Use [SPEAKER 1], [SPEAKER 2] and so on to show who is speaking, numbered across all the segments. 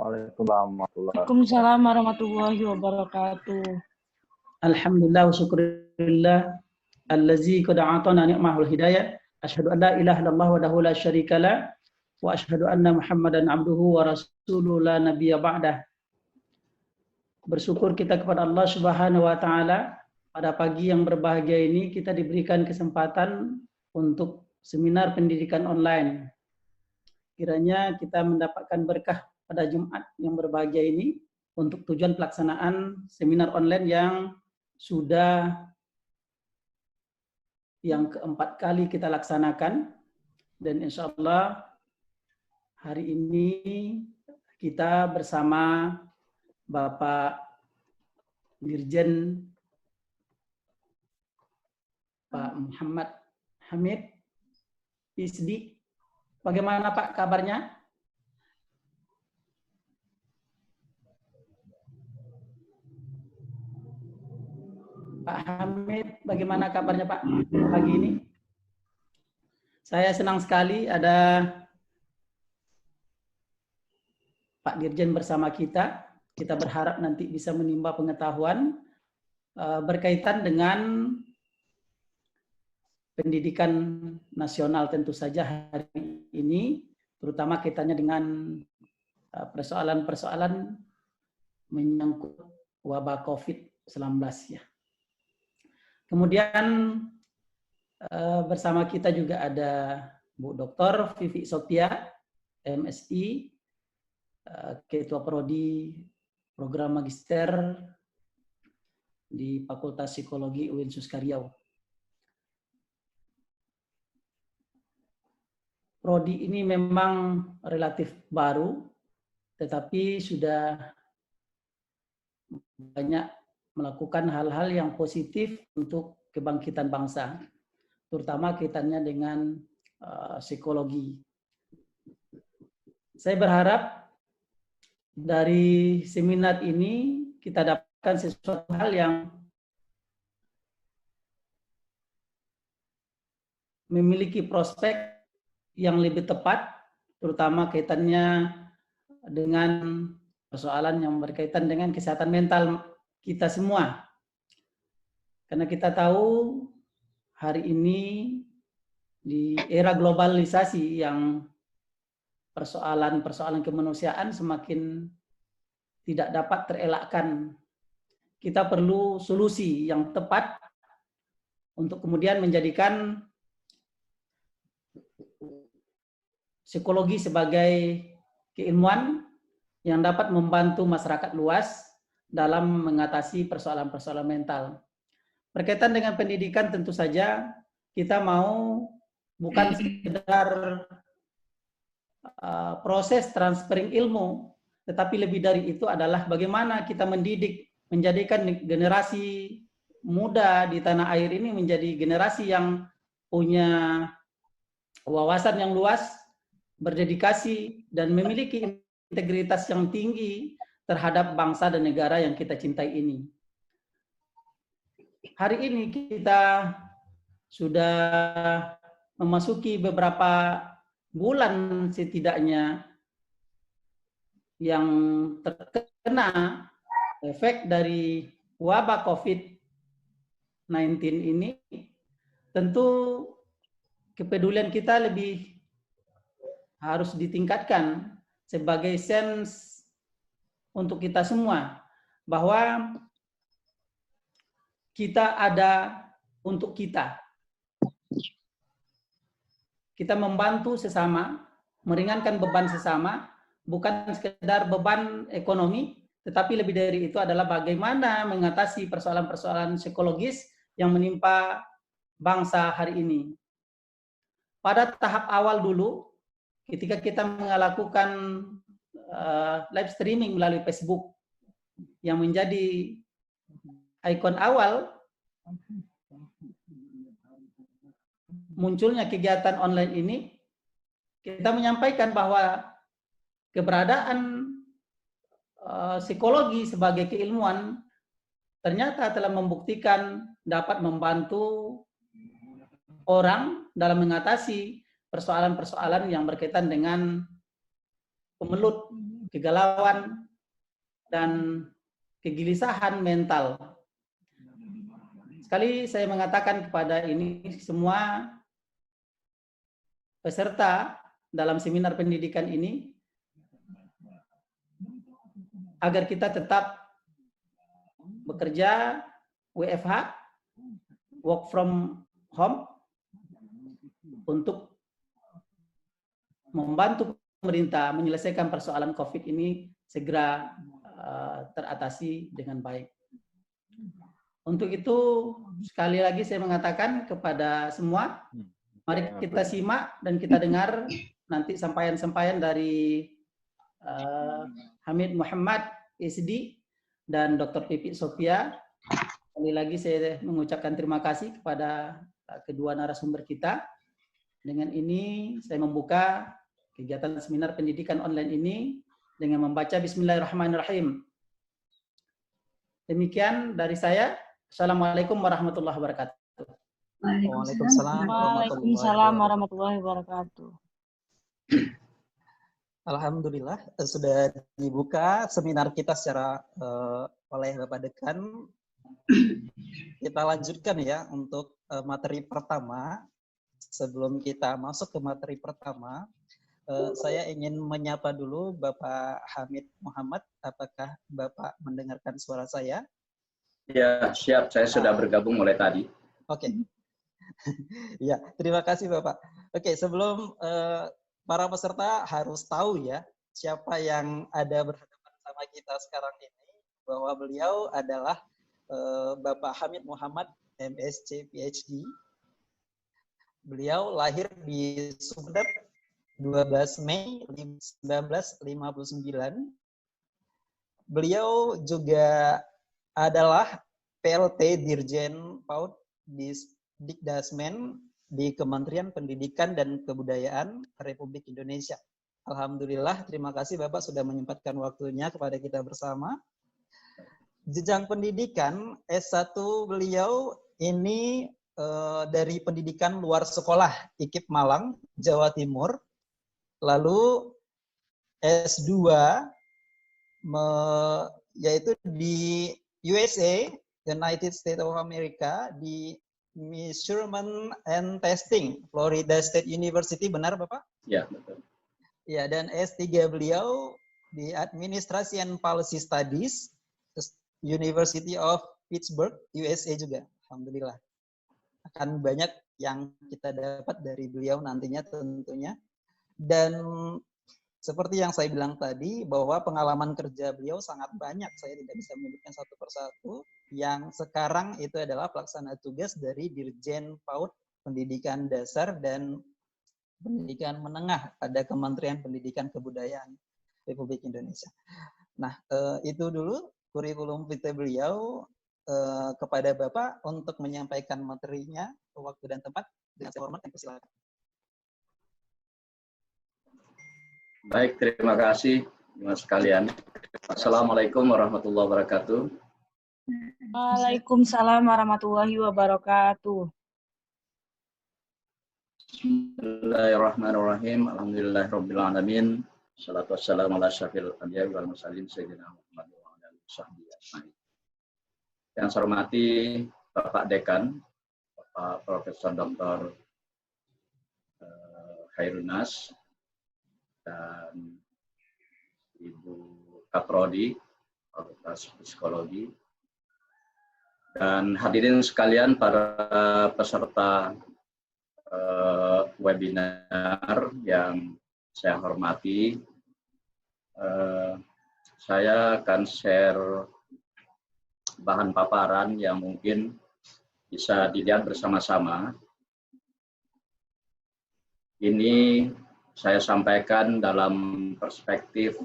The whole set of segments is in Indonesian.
[SPEAKER 1] Waalaikumsalam warahmatullahi wabarakatuh.
[SPEAKER 2] Alhamdulillah wa syukurillah allazi qad a'tana ni'mahul hidayah. Asyhadu an la ilaha illallah wahdahu la syarikalah wa asyhadu anna Muhammadan abduhu wa rasuluhu la nabiyya ba'dah. Bersyukur kita kepada Allah Subhanahu wa taala, pada pagi yang berbahagia ini kita diberikan kesempatan untuk seminar pendidikan online. Kiranya kita mendapatkan berkah pada Jumat yang berbahagia ini untuk tujuan pelaksanaan seminar online yang sudah yang keempat kali kita laksanakan, dan insya Allah hari ini kita bersama Bapak Dirjen Pak Muhammad Hamid Isdi. Bagaimana Pak kabarnya? Pak Hamid, bagaimana kabarnya Pak pagi ini? Saya senang sekali ada Pak Dirjen bersama kita. Kita berharap nanti bisa menimba pengetahuan berkaitan dengan pendidikan nasional tentu saja hari ini, terutama kaitannya dengan persoalan-persoalan menyangkut wabah COVID-19 ya. Kemudian bersama kita juga ada Bu Dr. Vivi Sotia, MSI, Ketua Prodi Program Magister di Fakultas Psikologi UIN Suskaryau. Prodi ini memang relatif baru, tetapi sudah banyak melakukan hal-hal yang positif untuk kebangkitan bangsa, terutama kaitannya dengan psikologi. Saya berharap dari seminar ini kita dapatkan sesuatu hal yang memiliki prospek yang lebih tepat, terutama kaitannya dengan persoalan yang berkaitan dengan kesehatan mental kita semua. Karena kita tahu hari ini di era globalisasi yang persoalan-persoalan kemanusiaan semakin tidak dapat terelakkan. Kita perlu solusi yang tepat untuk kemudian menjadikan psikologi sebagai keilmuan yang dapat membantu masyarakat luas dalam mengatasi persoalan-persoalan mental. Berkaitan dengan pendidikan tentu saja kita mau bukan sekedar proses transferring ilmu, tetapi lebih dari itu adalah bagaimana kita mendidik, menjadikan generasi muda di tanah air ini menjadi generasi yang punya wawasan yang luas, berdedikasi, dan memiliki integritas yang tinggi terhadap bangsa dan negara yang kita cintai ini. Hari ini kita sudah memasuki beberapa bulan setidaknya yang terkena efek dari wabah COVID-19 ini. Tentu kepedulian kita lebih harus ditingkatkan sebagai sense untuk kita semua bahwa kita ada untuk kita. Kita membantu sesama, meringankan beban sesama, bukan sekedar beban ekonomi, tetapi lebih dari itu adalah bagaimana mengatasi persoalan-persoalan psikologis yang menimpa bangsa hari ini. Pada tahap awal dulu, ketika kita melakukan live streaming melalui Facebook, yang menjadi ikon awal munculnya kegiatan online ini, kita menyampaikan bahwa keberadaan psikologi sebagai keilmuan ternyata telah membuktikan dapat membantu orang dalam mengatasi persoalan-persoalan yang berkaitan dengan pemelut kegalauan, dan kegelisahan mental. Sekali saya mengatakan kepada ini semua peserta dalam seminar pendidikan ini, agar kita tetap bekerja WFH, work from home, untuk membantu pemerintah menyelesaikan persoalan COVID ini segera teratasi dengan baik. Untuk itu, sekali lagi saya mengatakan kepada semua, mari kita simak dan kita dengar nanti sampaian-sampaian dari Hamid Muhammad, SD, dan Dr. Pipit Sophia. Sekali lagi saya mengucapkan terima kasih kepada kedua narasumber kita. Dengan ini saya membuka kegiatan seminar pendidikan online ini dengan membaca Bismillahirrahmanirrahim. Demikian dari saya. Assalamualaikum warahmatullahi wabarakatuh.
[SPEAKER 1] Waalaikumsalam warahmatullahi wabarakatuh.
[SPEAKER 3] Alhamdulillah sudah dibuka seminar kita secara oleh Bapak Dekan. Kita lanjutkan ya untuk materi pertama. Sebelum kita masuk ke materi pertama, saya ingin menyapa dulu Bapak Hamid Muhammad. Apakah Bapak mendengarkan suara saya?
[SPEAKER 4] Ya, siap. Saya sudah bergabung mulai tadi.
[SPEAKER 3] Oke. Ya, terima kasih Bapak. Oke, sebelum para peserta harus tahu ya, siapa yang ada berhadapan sama kita sekarang ini, bahwa beliau adalah Bapak Hamid Muhammad, MSc PhD. Beliau lahir di Sumeneb 12 Mei 1959. Beliau juga adalah PLT Dirjen PAUD di Dikdasmen di Kementerian Pendidikan dan Kebudayaan Republik Indonesia. Alhamdulillah, terima kasih Bapak sudah menyempatkan waktunya kepada kita bersama. Jenjang pendidikan S1 beliau ini dari pendidikan luar sekolah IKIP Malang, Jawa Timur. Lalu S2 yaitu di USA, United States of America, di Measurement and Testing, Florida State University, benar Bapak?
[SPEAKER 4] Ya, betul.
[SPEAKER 3] Ya, dan S3 beliau di Administration and Policy Studies, University of Pittsburgh, USA juga. Alhamdulillah. Akan banyak yang kita dapat dari beliau nantinya tentunya. Dan seperti yang saya bilang tadi, bahwa pengalaman kerja beliau sangat banyak. Saya tidak bisa menyebutkan satu persatu. Yang sekarang itu adalah pelaksana tugas dari Dirjen PAUD Pendidikan Dasar dan Pendidikan Menengah pada Kementerian Pendidikan Kebudayaan Republik Indonesia. Nah, itu dulu kurikulum vitae beliau. Kepada Bapak untuk menyampaikan materinya, waktu dan tempat. Dengan saya hormat, silakan.
[SPEAKER 4] Baik, terima kasih Mas sekalian. Assalamualaikum warahmatullahi wabarakatuh.
[SPEAKER 1] Waalaikumsalam warahmatullahi wabarakatuh.
[SPEAKER 4] Bismillahirrahmanirrahim. Alhamdulillahirabbil alamin. Shalatu wassalamu ala asyrafil anbiya'i wal mursalin sayyidina Muhammad wa ala alihi washabbihi ajmain. Yang saya hormati Bapak Dekan, Bapak Profesor Dr. Khairunas, dan Ibu Kaprodi, Fakultas Psikologi, dan hadirin sekalian para peserta webinar yang saya hormati. Saya akan share bahan paparan yang mungkin bisa dilihat bersama-sama. Ini saya sampaikan dalam perspektif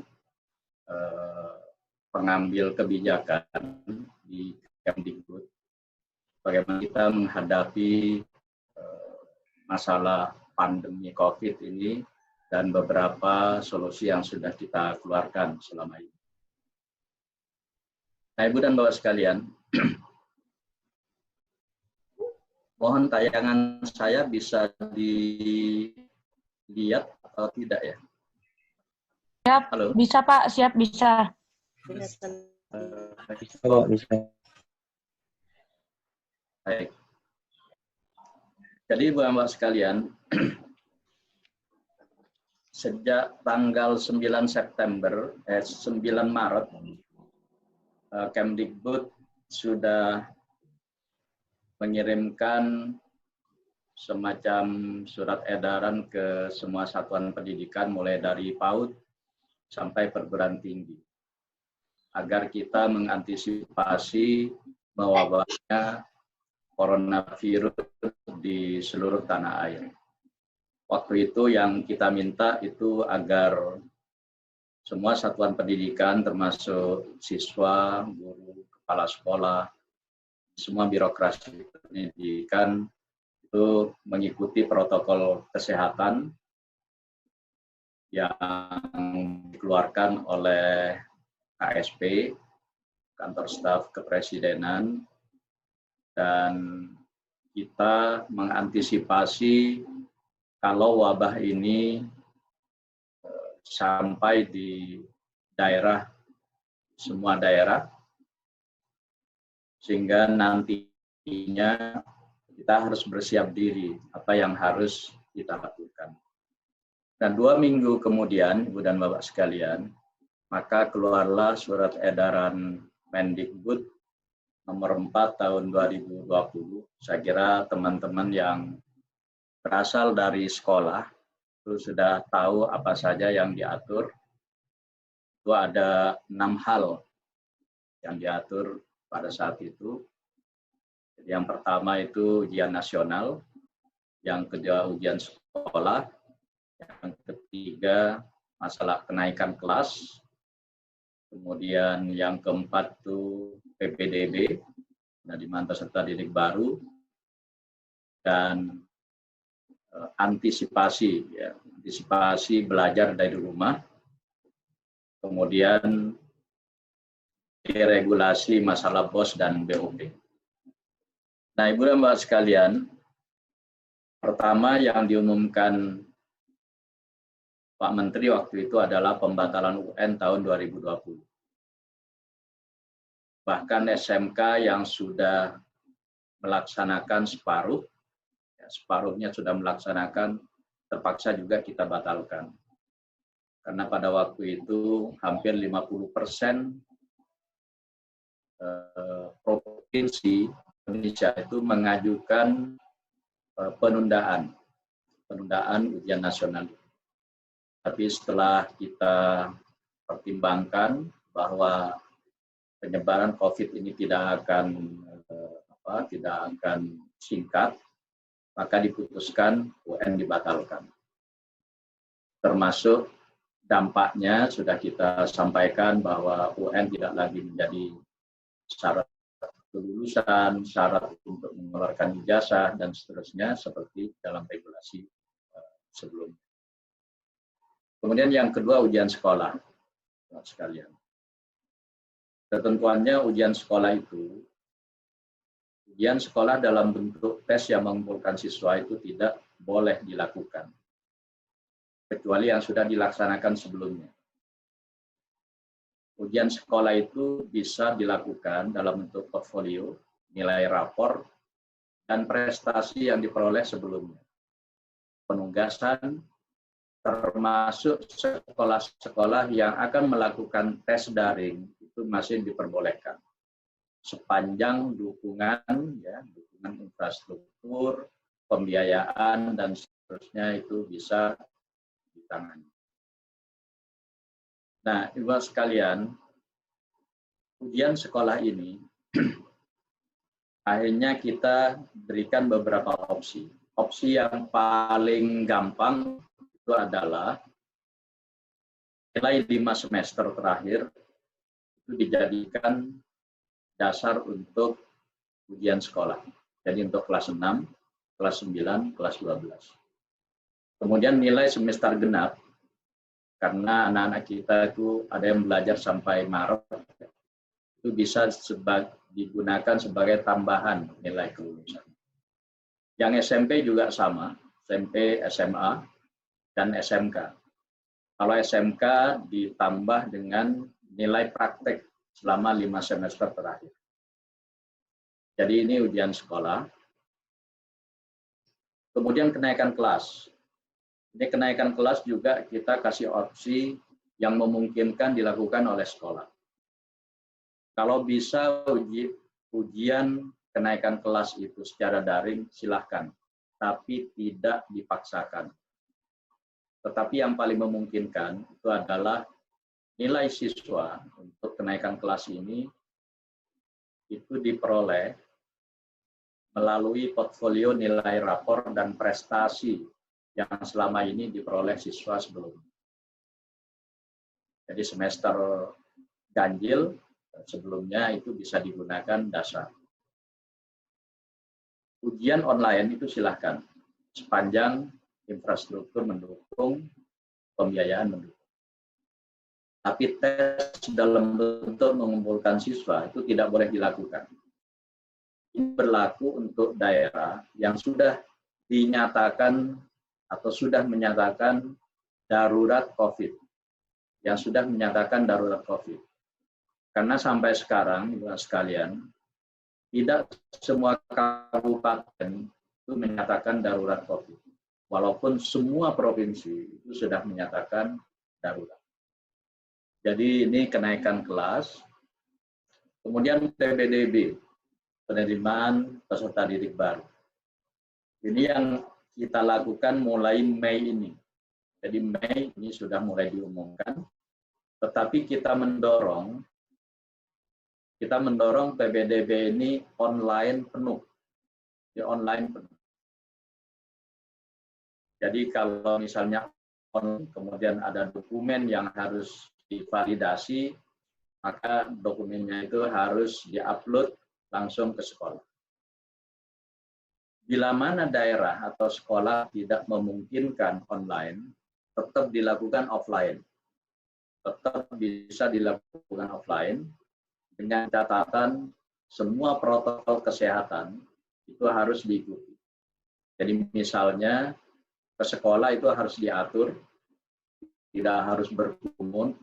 [SPEAKER 4] pengambil kebijakan di Kemdikbud. Bagaimana kita menghadapi masalah pandemi COVID ini dan beberapa solusi yang sudah kita keluarkan selama ini. Nah, Ibu dan Bapak sekalian, mohon tayangan saya bisa dilihat atau tidak ya?
[SPEAKER 1] Siap,
[SPEAKER 4] Halo.
[SPEAKER 1] bisa Pak, siap bisa.
[SPEAKER 5] Bisa.
[SPEAKER 4] Baik. Jadi Bapak sekalian, sejak tanggal 9 September, 9 Maret, Kemdikbud sudah mengirimkan semacam surat edaran ke semua satuan pendidikan mulai dari PAUD sampai perguruan tinggi agar kita mengantisipasi mewabahnya coronavirus di seluruh tanah air. Waktu itu yang kita minta itu agar semua satuan pendidikan termasuk siswa, guru, kepala sekolah, semua birokrasi pendidikan itu mengikuti protokol kesehatan yang dikeluarkan oleh KSP, Kantor Staf Kepresidenan, dan kita mengantisipasi kalau wabah ini sampai di daerah, semua daerah, sehingga nantinya kita harus bersiap diri apa yang harus kita lakukan. Dan 2 minggu kemudian, Ibu dan Bapak sekalian, maka keluarlah surat edaran Mendikbud nomor 4 tahun 2020. Saya kira teman-teman yang berasal dari sekolah itu sudah tahu apa saja yang diatur. Itu ada 6 hal yang diatur pada saat itu. Jadi yang pertama itu ujian nasional, yang kedua ujian sekolah, yang ketiga masalah kenaikan kelas, kemudian yang keempat itu PPDB, penerimaan peserta didik baru, dan antisipasi belajar dari rumah, kemudian deregulasi masalah BOS dan BOP. Nah, Ibu dan Bapak sekalian, pertama yang diumumkan Pak Menteri waktu itu adalah pembatalan UN tahun 2020. Bahkan SMK yang sudah melaksanakan separuhnya sudah melaksanakan, terpaksa juga kita batalkan. Karena pada waktu itu hampir 50% provinsi Indonesia itu mengajukan penundaan ujian nasional. Tapi setelah kita pertimbangkan bahwa penyebaran COVID ini tidak akan singkat, maka diputuskan UN dibatalkan. Termasuk dampaknya sudah kita sampaikan bahwa UN tidak lagi menjadi syarat kelulusan, syarat untuk mengeluarkan ijazah, dan seterusnya seperti dalam regulasi sebelumnya. Kemudian yang kedua ujian sekolah, sekalian. Ketentuannya ujian sekolah itu, ujian sekolah dalam bentuk tes yang mengumpulkan siswa itu tidak boleh dilakukan, kecuali yang sudah dilaksanakan sebelumnya. Ujian sekolah itu bisa dilakukan dalam bentuk portfolio, nilai rapor, dan prestasi yang diperoleh sebelumnya. Penugasan, termasuk sekolah-sekolah yang akan melakukan tes daring, itu masih diperbolehkan sepanjang dukungan infrastruktur, pembiayaan, dan seterusnya itu bisa ditangani. Nah, Ibu sekalian, ujian sekolah ini akhirnya kita berikan beberapa opsi. Opsi yang paling gampang itu adalah nilai 5 semester terakhir itu dijadikan dasar untuk ujian sekolah. Jadi untuk kelas 6, kelas 9, kelas 12. Kemudian nilai semester genap, karena anak-anak kita itu ada yang belajar sampai Maret, itu bisa digunakan sebagai tambahan nilai kelulusan. Yang SMP juga sama, SMP, SMA, dan SMK. Kalau SMK ditambah dengan nilai praktek selama 5 semester terakhir. Jadi ini ujian sekolah. Kemudian kenaikan kelas. Ini kenaikan kelas juga kita kasih opsi yang memungkinkan dilakukan oleh sekolah. Kalau bisa ujian kenaikan kelas itu secara daring, silahkan. Tapi tidak dipaksakan. Tetapi yang paling memungkinkan itu adalah nilai siswa untuk kenaikan kelas ini itu diperoleh melalui portfolio nilai rapor dan prestasi yang selama ini diperoleh siswa sebelumnya. Jadi semester ganjil sebelumnya itu bisa digunakan dasar. Ujian online itu silahkan, sepanjang infrastruktur mendukung, pembiayaan mendukung. Tapi tes dalam bentuk mengumpulkan siswa itu tidak boleh dilakukan. Ini berlaku untuk daerah yang sudah dinyatakan atau sudah menyatakan darurat COVID. Yang sudah menyatakan darurat COVID. Karena sampai sekarang, Ibu sekalian, tidak semua kabupaten itu menyatakan darurat COVID. Walaupun semua provinsi itu sudah menyatakan darurat. Jadi ini kenaikan kelas. Kemudian PPDB, penerimaan peserta didik baru. Ini yang kita lakukan mulai Mei ini. Jadi Mei ini sudah mulai diumumkan. Tetapi kita mendorong PPDB ini online penuh. Ya, online penuh. Jadi kalau misalnya kemudian ada dokumen yang harus divalidasi, maka dokumennya itu harus diupload langsung ke sekolah. Bila mana daerah atau sekolah tidak memungkinkan online, tetap dilakukan offline. Tetap bisa dilakukan offline dengan catatan semua protokol kesehatan itu harus diikuti. Jadi misalnya ke sekolah itu harus diatur, tidak harus berkerumun,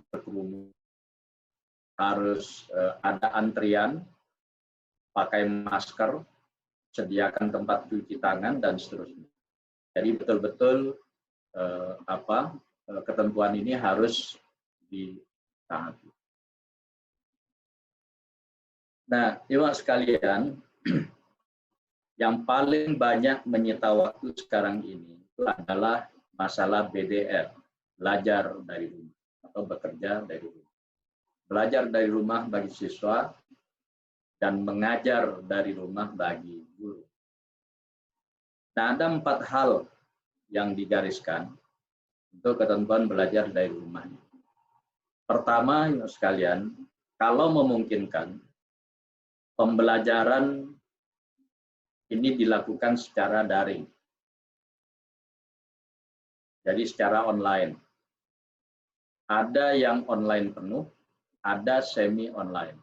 [SPEAKER 4] harus ada antrian, pakai masker, sediakan tempat cuci tangan, dan seterusnya. Jadi betul-betul ketentuan ini harus ditaati. Nah, Ibu sekalian, yang paling banyak menyita waktu sekarang ini itu adalah masalah BDR, belajar dari rumah atau bekerja dari rumah. Belajar dari rumah bagi siswa dan mengajar dari rumah bagi guru. Nah, ada 4 hal yang digariskan untuk ketentuan belajar dari rumah. Pertama, Ibu sekalian, kalau memungkinkan, pembelajaran ini dilakukan secara daring. Jadi secara online. Ada yang online penuh, ada semi online.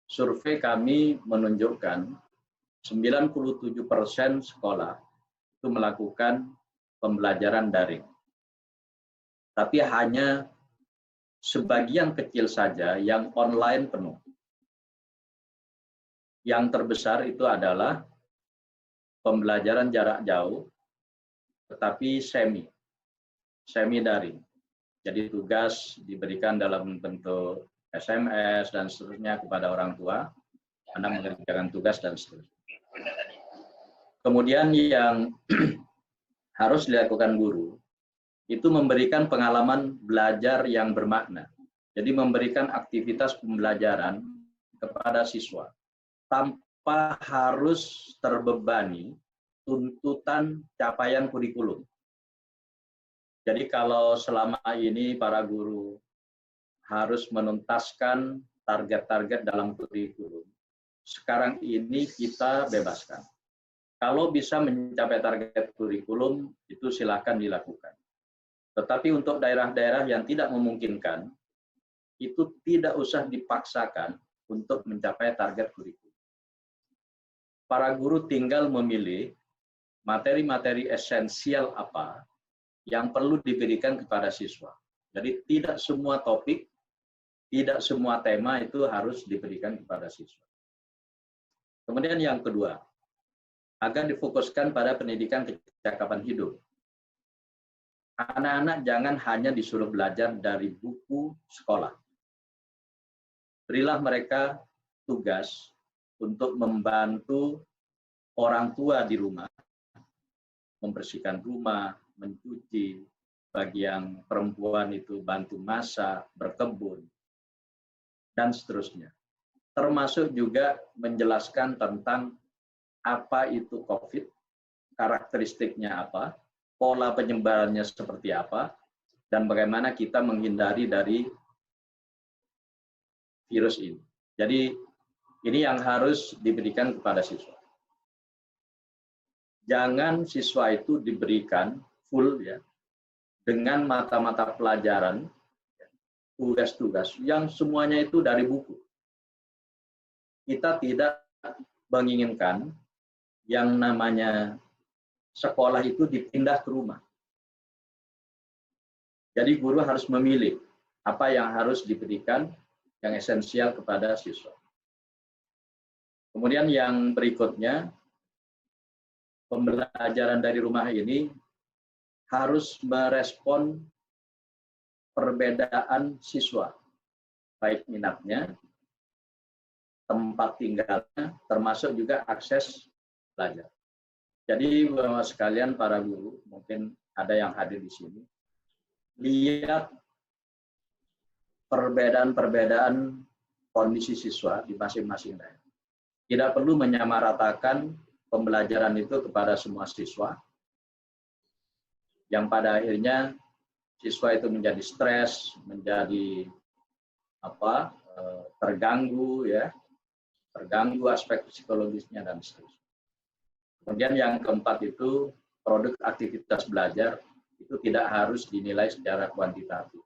[SPEAKER 4] Survei kami menunjukkan 97% sekolah itu melakukan pembelajaran daring. Tapi hanya sebagian kecil saja yang online penuh. Yang terbesar itu adalah pembelajaran jarak jauh, tetapi semi daring. Jadi tugas diberikan dalam bentuk SMS dan seterusnya kepada orang tua, Anda mengerjakan tugas dan seterusnya. Kemudian yang harus dilakukan guru, itu memberikan pengalaman belajar yang bermakna. Jadi memberikan aktivitas pembelajaran kepada siswa, tanpa harus terbebani tuntutan capaian kurikulum. Jadi kalau selama ini para guru harus menuntaskan target-target dalam kurikulum, sekarang ini kita bebaskan. Kalau bisa mencapai target kurikulum, itu silakan dilakukan. Tetapi untuk daerah-daerah yang tidak memungkinkan, itu tidak usah dipaksakan untuk mencapai target kurikulum. Para guru tinggal memilih materi-materi esensial apa yang perlu diberikan kepada siswa. Jadi tidak semua topik, tidak semua tema itu harus diberikan kepada siswa. Kemudian yang kedua, agar difokuskan pada pendidikan kecakapan hidup. Anak-anak jangan hanya disuruh belajar dari buku sekolah. Berilah mereka tugas untuk membantu orang tua di rumah, membersihkan rumah, mencuci, bagi yang perempuan itu bantu masak, berkebun, dan seterusnya. Termasuk juga menjelaskan tentang apa itu COVID, karakteristiknya apa, pola penyebarannya seperti apa, dan bagaimana kita menghindari dari virus ini. Jadi ini yang harus diberikan kepada siswa. Jangan siswa itu diberikan full ya dengan mata-mata pelajaran, tugas-tugas yang semuanya itu dari buku. Kita tidak menginginkan yang namanya sekolah itu dipindah ke rumah. Jadi guru harus memilih apa yang harus diberikan yang esensial kepada siswa. Kemudian yang berikutnya, pembelajaran dari rumah ini harus merespon perbedaan siswa, baik minatnya, tempat tinggalnya, termasuk juga akses belajar. Jadi Bapak sekalian para guru, mungkin ada yang hadir di sini, lihat perbedaan-perbedaan kondisi siswa di masing-masing daerah. Tidak perlu menyamaratakan pembelajaran itu kepada semua siswa, yang pada akhirnya siswa itu menjadi stres, menjadi terganggu ya, terganggu aspek psikologisnya dan seterusnya. Kemudian yang keempat itu produk aktivitas belajar itu tidak harus dinilai secara kuantitatif.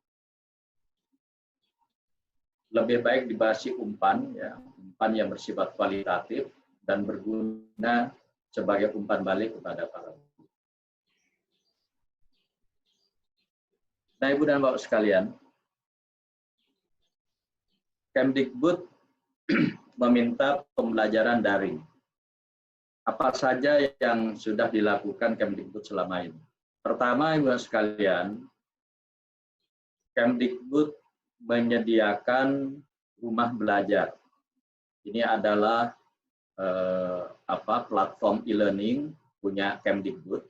[SPEAKER 4] Lebih baik dibahas umpan ya, umpan yang bersifat kualitatif dan berguna sebagai umpan balik kepada para guru. Nah, Ibu dan Bapak sekalian, Kemdikbud meminta pembelajaran daring. Apa saja yang sudah dilakukan Kemdikbud selama ini? Pertama, Ibu sekalian, Kemdikbud menyediakan rumah belajar. Ini adalah platform e-learning punya Kemdikbud.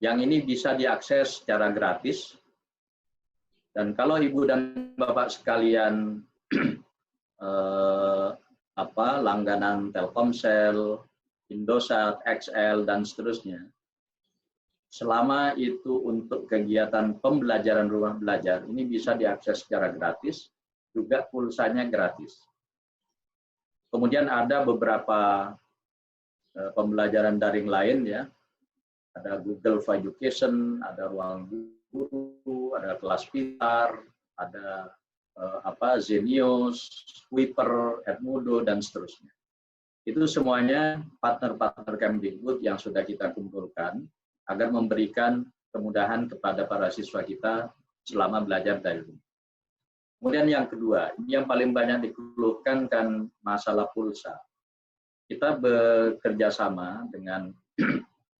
[SPEAKER 4] Yang ini bisa diakses secara gratis. Dan kalau Ibu dan Bapak sekalian langganan Telkomsel, Indosat, XL, dan seterusnya, selama itu untuk kegiatan pembelajaran rumah belajar, ini bisa diakses secara gratis, juga pulsanya gratis. Kemudian ada beberapa pembelajaran daring lain ya, ada Google for Education, ada Ruang Guru, ada Kelas Pintar, ada Zenius, Kuiper, Edmodo, dan seterusnya. Itu semuanya partner-partner Kemdikbud yang sudah kita kumpulkan agar memberikan kemudahan kepada para siswa kita selama belajar dari rumah. Kemudian yang kedua, ini yang paling banyak dikeluhkan kan masalah pulsa. Kita bekerja sama dengan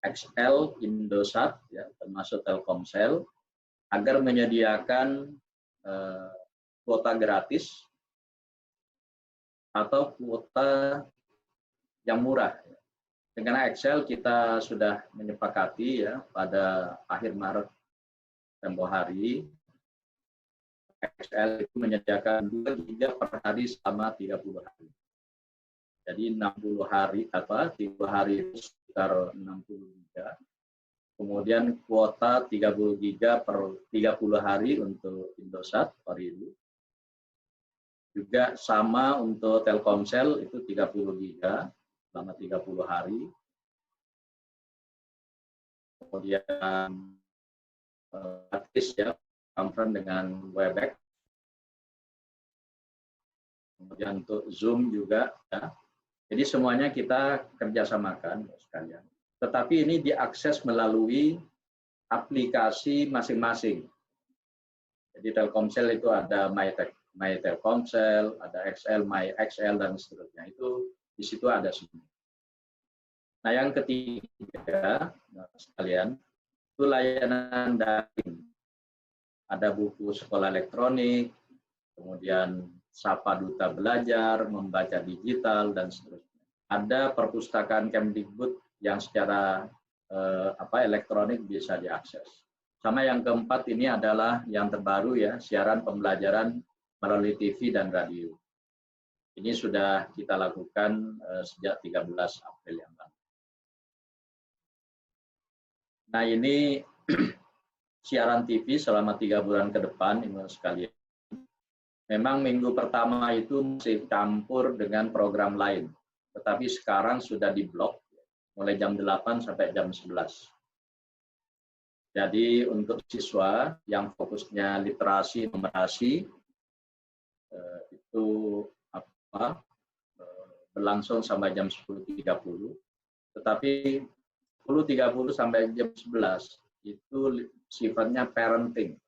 [SPEAKER 4] XL, Indosat, ya, termasuk Telkomsel, agar menyediakan kuota gratis atau kuota yang murah. Dengan XL kita sudah menyepakati ya pada akhir Maret tempoh hari, XL itu menyediakan 2 GB per hari selama 30 hari. Jadi 60 hari 30 hari itu sekitar 60 GB. Kemudian kuota 30 GB per 30 hari untuk Indosat per Ibu. Juga sama untuk Telkomsel itu 30 GB selama 30 hari. Kemudian gratis ya, conference dengan Webex. Kemudian untuk Zoom juga ya. Jadi semuanya kita kerjasamakan sekalian. Tetapi ini diakses melalui aplikasi masing-masing. Jadi Telkomsel itu ada My Telkomsel, ada XL, My XL, dan seterusnya. Itu di situ ada semua. Nah, yang ketiga, sekalian, itu layanan daring. Ada buku sekolah elektronik, kemudian Sapa Duta Belajar, Membaca Digital, dan seterusnya. Ada perpustakaan Kemdikbud yang secara elektronik bisa diakses. Sama yang keempat ini adalah yang terbaru ya, siaran pembelajaran melalui TV dan radio. Ini sudah kita lakukan sejak 13 April yang lalu. Nah, ini siaran TV selama 3 bulan ke depan, Ibu sekalian. Memang minggu pertama itu masih campur dengan program lain, tetapi sekarang sudah diblok mulai jam 8 sampai jam 11. Jadi untuk siswa yang fokusnya literasi, numerasi, itu berlangsung sampai jam 10.30, tetapi 10.30 sampai jam 11 itu sifatnya parenting.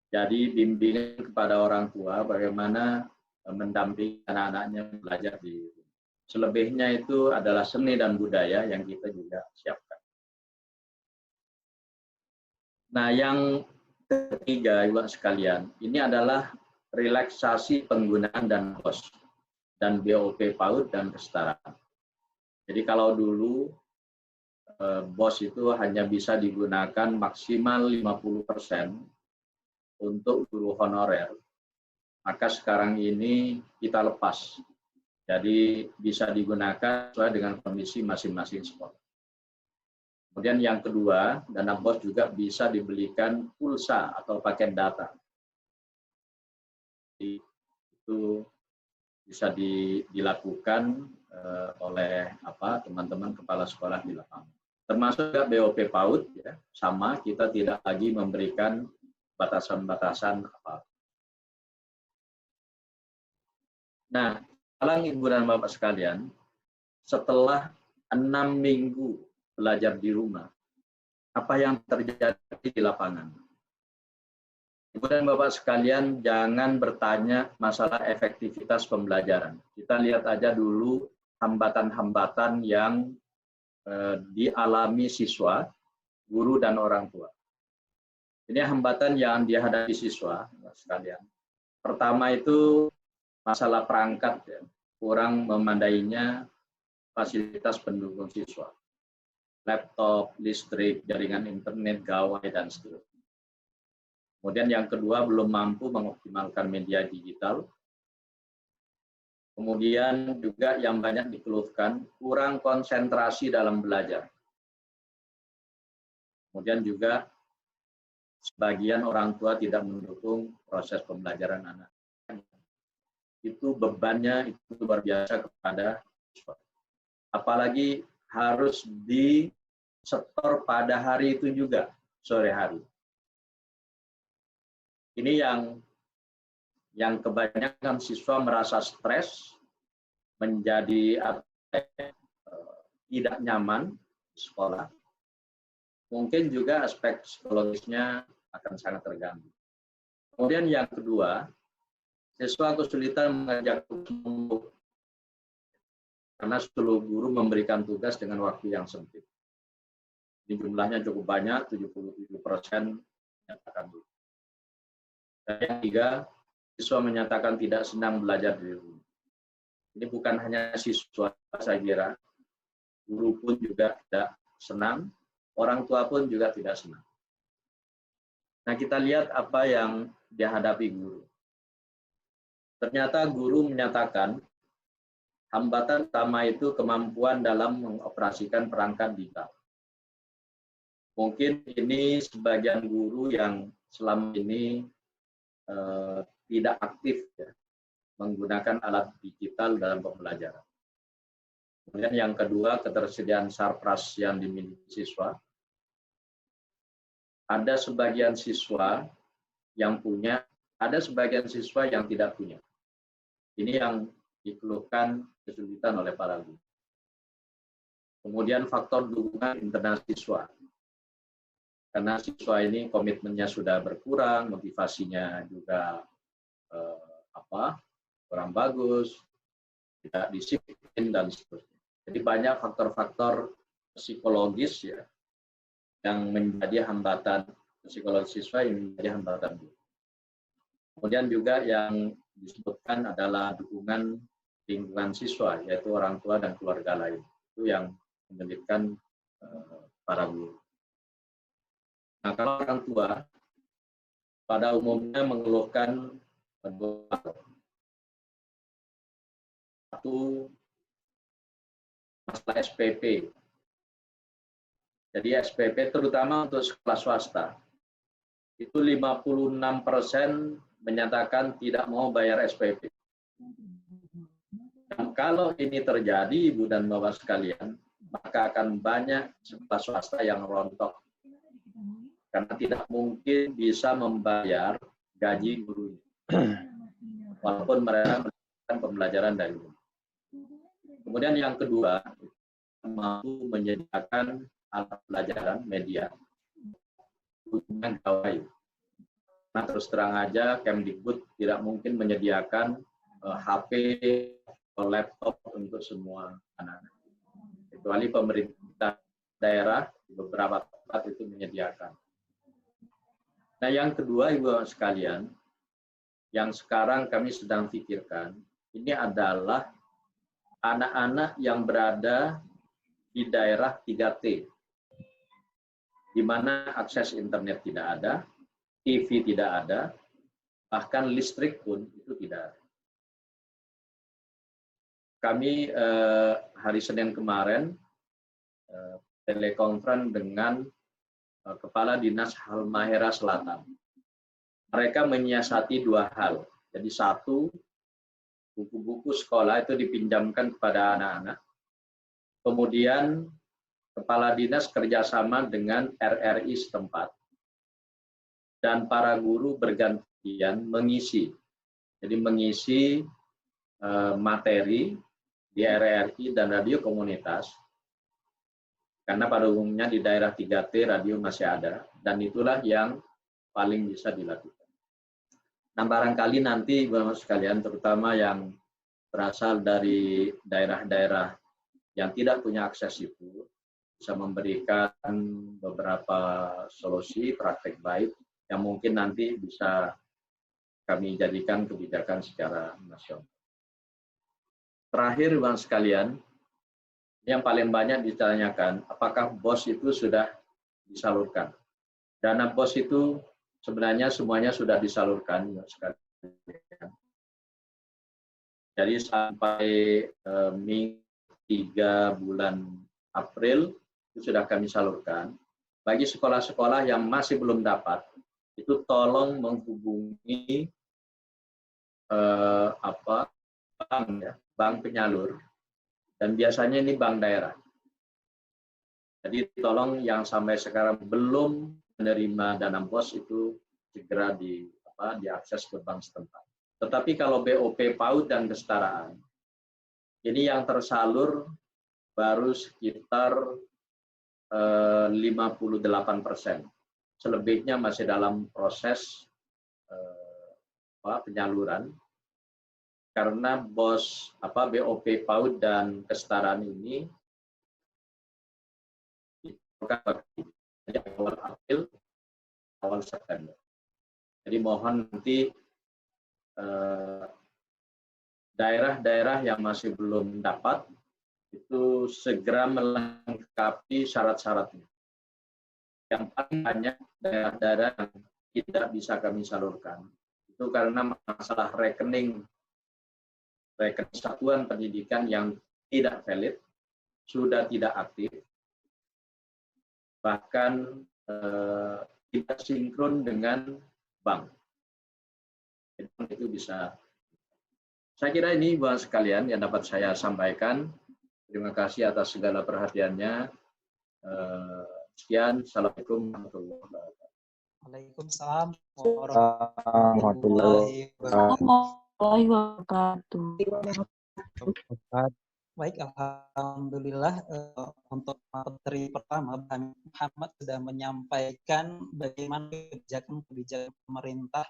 [SPEAKER 4] Jadi bimbingan kepada orang tua bagaimana mendampingi anak-anaknya belajar di rumah. Selebihnya itu adalah seni dan budaya yang kita juga siapkan. Nah, yang ketiga, Ibu sekalian, ini adalah relaksasi penggunaan dan BOS dan BOP PAUD dan kesetaraan. Jadi kalau dulu BOS itu hanya bisa digunakan maksimal 50% untuk guru honorer, maka sekarang ini kita lepas. Jadi bisa digunakan sesuai dengan kondisi masing-masing sekolah. Kemudian yang kedua, dana BOS juga bisa dibelikan pulsa atau paket data. Jadi, itu bisa dilakukan oleh teman-teman kepala sekolah di lapangan. Termasuk juga BOP PAUD, ya, sama kita tidak lagi memberikan batasan-batasan apa. Nah, Ibu dan Bapak sekalian, setelah 6 minggu belajar di rumah, apa yang terjadi di lapangan? Ibu dan Bapak sekalian, jangan bertanya masalah efektivitas pembelajaran. Kita lihat aja dulu hambatan-hambatan yang dialami siswa, guru, dan orang tua. Ini hambatan yang dihadapi siswa sekalian. Pertama itu masalah perangkat, ya, kurang memandainya fasilitas pendukung siswa. Laptop, listrik, jaringan internet, gawai, dan seterusnya. Kemudian yang kedua, belum mampu mengoptimalkan media digital. Kemudian juga yang banyak dikeluhkan, kurang konsentrasi dalam belajar. Kemudian juga sebagian orang tua tidak mendukung proses pembelajaran anak. Itu bebannya itu luar biasa kepada siswa. Apalagi harus disetor pada hari itu juga, sore hari. Ini yang kebanyakan siswa merasa stres, menjadi tidak nyaman di sekolah. Mungkin juga aspek psikologisnya akan sangat terganggu. Kemudian yang kedua, siswa kesulitan mengajak kelompok karena seluruh guru memberikan tugas dengan waktu yang sempit. Ini jumlahnya cukup banyak, 77% menyatakan itu. Dan yang ketiga, siswa menyatakan tidak senang belajar di rumah. Ini bukan hanya siswa, saya kira, guru pun juga tidak senang, orang tua pun juga tidak senang. Nah, kita lihat apa yang dihadapi guru. Ternyata guru menyatakan hambatan utama itu kemampuan dalam mengoperasikan perangkat digital. Mungkin ini sebagian guru yang selama ini tidak aktif, ya, menggunakan alat digital dalam pembelajaran. Kemudian yang kedua, ketersediaan sarpras yang dimiliki siswa. Ada sebagian siswa yang punya, ada sebagian siswa yang tidak punya. Ini yang dikeluhkan kesulitan oleh para guru. Kemudian faktor dukungan internal siswa. karena siswa ini komitmennya sudah berkurang, motivasinya juga kurang bagus, tidak disiplin dan seterusnya. Jadi banyak faktor-faktor psikologis ya yang menjadi hambatan psikologis siswa, yang menjadi hambatan. Kemudian juga yang disebutkan adalah dukungan lingkungan siswa, yaitu orang tua dan keluarga lain. Itu yang menyulitkan para guru. Nah, kalau orang tua pada umumnya mengeluhkan satu masalah SPP. Jadi SPP terutama untuk sekolah swasta, itu 56% menyatakan tidak mau bayar SPP. Dan kalau ini terjadi, Ibu dan Bapak sekalian, maka akan banyak sekolah swasta yang rontok. Karena tidak mungkin bisa membayar gaji guru. Walaupun mereka melakukan pembelajaran dari rumah. Kemudian yang kedua, mampu menyediakan alat pelajaran media. Khususnya gawai. Nah, terus terang aja, Kemdikbud tidak mungkin menyediakan HP atau laptop untuk semua anak-anak. Kecuali pemerintah daerah di beberapa tempat itu menyediakan. Nah, yang kedua, Ibu sekalian, yang sekarang kami sedang pikirkan, ini adalah anak-anak yang berada di daerah 3T, di mana akses internet tidak ada, TV tidak ada, bahkan listrik pun itu tidak ada. Kami hari Senin kemarin telekonferensi dengan Kepala Dinas Halmahera Selatan. Mereka menyiasati dua hal. Jadi satu, buku-buku sekolah itu dipinjamkan kepada anak-anak. Kemudian Kepala Dinas kerjasama dengan RRI setempat. Dan para guru bergantian mengisi. Jadi mengisi materi di RRI dan radio komunitas. Karena pada umumnya di daerah 3T radio masih ada, dan itulah yang paling bisa dilakukan. Nah, barangkali nanti Bapak sekalian, terutama yang berasal dari daerah-daerah yang tidak punya akses itu, bisa memberikan beberapa solusi praktek baik yang mungkin nanti bisa kami jadikan kebijakan secara nasional. Terakhir, Bapak sekalian, yang paling banyak ditanyakan, apakah BOS itu sudah disalurkan? Dana BOS itu sebenarnya semuanya sudah disalurkan. Jadi sampai Minggu 3 bulan April itu sudah kami salurkan. Bagi sekolah-sekolah yang masih belum dapat, itu tolong menghubungi bank penyalur. Dan biasanya ini bank daerah. Jadi tolong yang sampai sekarang belum menerima dana BOS itu segera diakses ke bank setempat. Tetapi kalau BOP PAUD dan kesetaraan, ini yang tersalur baru sekitar 58%. Selebihnya masih dalam proses penyaluran. Karena BOP PAUD dan kesetaraan ini di awal April, awal September. Jadi mohon nanti daerah-daerah yang masih belum dapat itu segera melengkapi syarat-syaratnya. Yang paling banyak daerah-daerah yang tidak bisa kami salurkan itu karena masalah rekening satuan pendidikan yang tidak valid, sudah tidak aktif, bahkan tidak sinkron dengan bank. Itu bisa. Saya kira ini Bapak sekalian yang dapat saya sampaikan. Terima kasih atas segala perhatiannya. Sekian. Assalamualaikum warahmatullahi wabarakatuh.
[SPEAKER 3] Waalaikumsalam
[SPEAKER 1] Warahmatullahi wabarakatuh.
[SPEAKER 3] wabarakatuh. Baik, alhamdulillah untuk materi pertama, Muhammad sudah menyampaikan bagaimana kebijakan pemerintah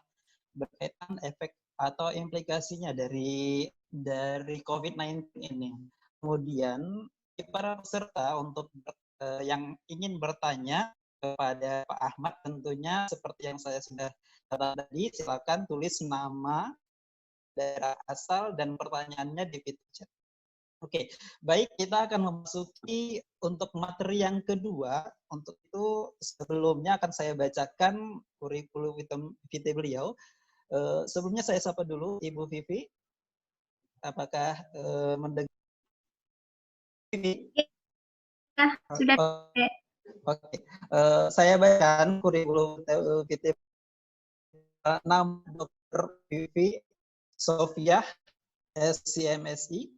[SPEAKER 3] berkaitan efek atau implikasinya dari COVID-19 ini. Kemudian para peserta untuk yang ingin bertanya kepada Pak Ahmad, tentunya seperti yang saya sudah katakan tadi, silakan tulis nama, daerah asal, dan pertanyaannya di fitur chat. Oke, baik, kita akan memasuki untuk materi yang kedua. Untuk itu sebelumnya akan saya bacakan kurikulum vitae beliau. Sebelumnya saya sapa dulu Ibu Vivi. Apakah mendengar?
[SPEAKER 5] Ya, sudah.
[SPEAKER 3] Oke, saya bacakan kurikulum vitae. Nama Dr. Vivi Sofiah, SCMSI.